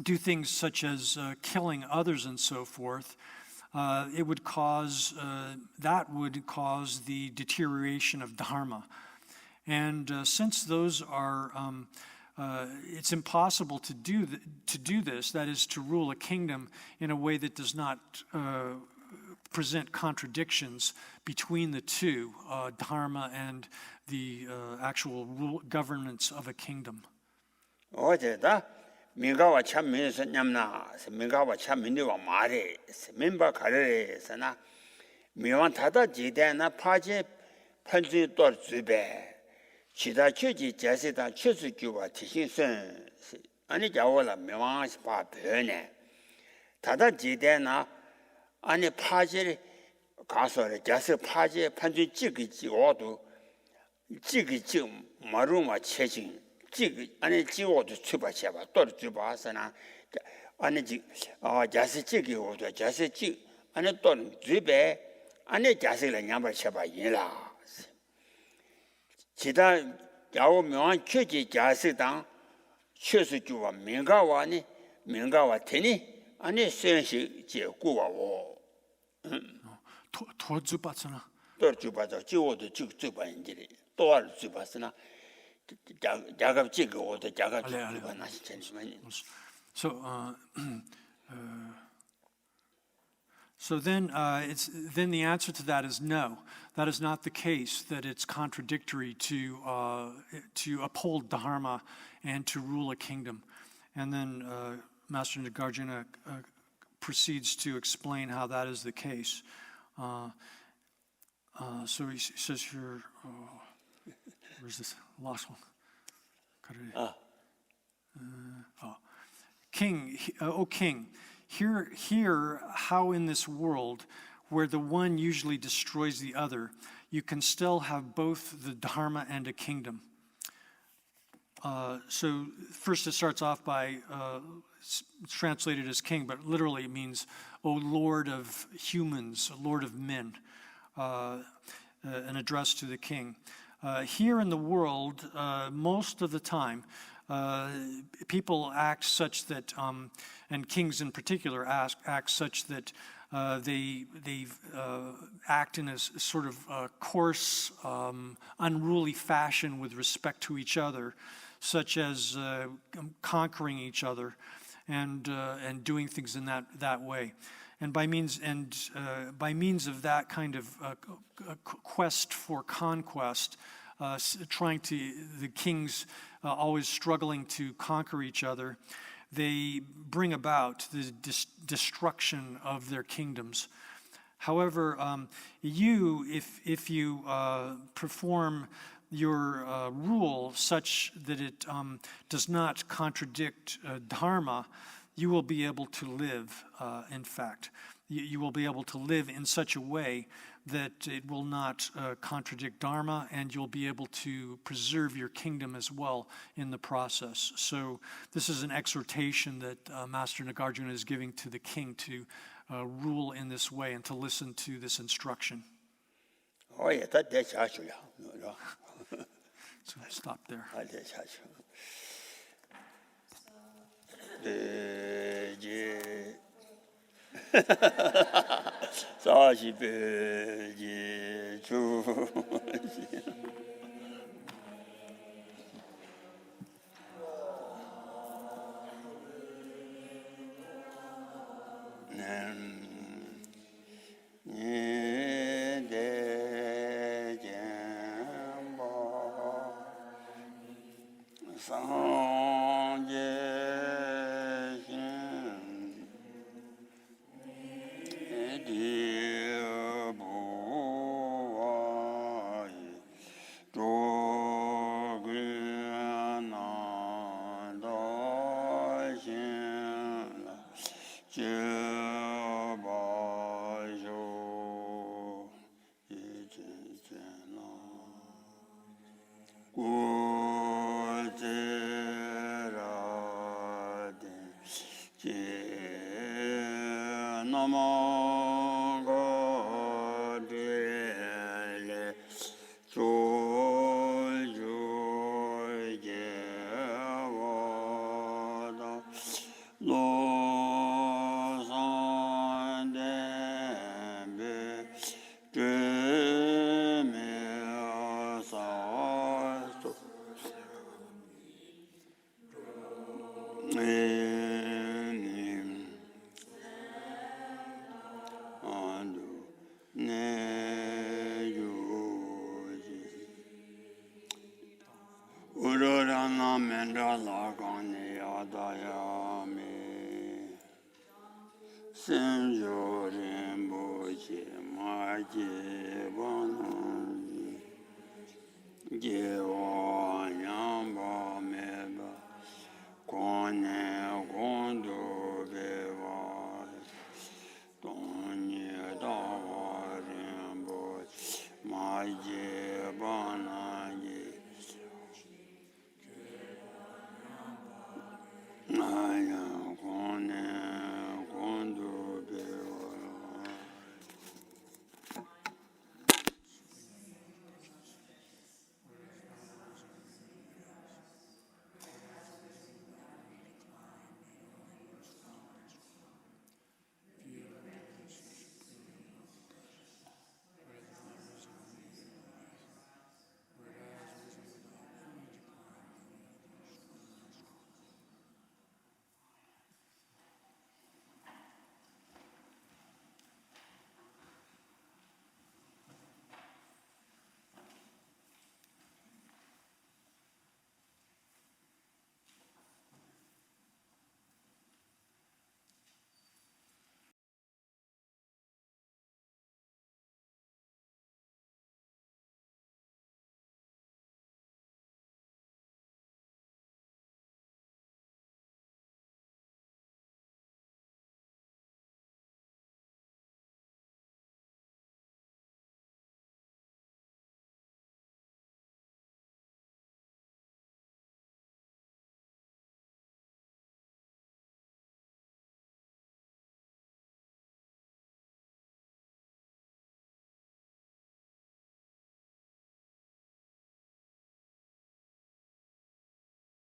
do things such as killing others and so forth, it would cause, that would cause the deterioration of dharma. And since those are, it's impossible to do this, that is to rule a kingdom in a way that does not present contradictions between the two, dharma and the actual governance of a kingdom. 민가와 참민에서 냠나 민가와 참민이와 말에 민바 가르에서나 미완 타다 지대나 파제 편지 또 주베 지다 최지 제세다 최수규와 티신선 아니 자월라 미완시 봐 변해 타다 지대나 아니 파제 가서래 자세 파제 편지 찍기 오도 찍기 마루마 체진 아니 지워도 출발해봐 또 출발하잖아 아니 자세지기 오도 자세지 아니 또 집에 아니 자세를 냠을 쳐봐 얘라 지다 야오 명한 최지 자세당 최수주와 민가와니 민가와 테니 아니 sen시 제구와오 도주바잖아 또 주바자 지워도 주바인지 또알 주바스나 작업 찍고 작업 찍고 나시 잠시만요. So then then the answer to that is no. That is not the case, that it's contradictory to uphold dharma and to rule a kingdom. And then Master Nagarjuna proceeds to explain how that is the case. So he says here, where's this last one? King, O king, hear how in this world, where the one usually destroys the other, you can still have both the dharma and a kingdom. So first it starts off by, it's translated as king, but literally it means, O Lord of humans, Lord of men, an address to the king. Here in the world, most of the time, people act such that, and kings in particular act such that they act in a sort of coarse, unruly fashion with respect to each other, such as conquering each other and doing things in that way. And by means of that kind of quest for conquest, the kings always struggling to conquer each other, they bring about the destruction of their kingdoms. However, if you perform your rule such that it does not contradict dharma, you will be able to live, in fact. You will be able to live in such a way that it will not contradict dharma, and you'll be able to preserve your kingdom as well in the process. So this is an exhortation that Master Nagarjuna is giving to the king to rule in this way and to listen to this instruction. Oh, yeah, that's actually. So stop there. 넘어가리래 조주게와다 노산대배 쯤에사도 우러라나 멘라라가니 야다야미 센조린 보지 마지바는 예와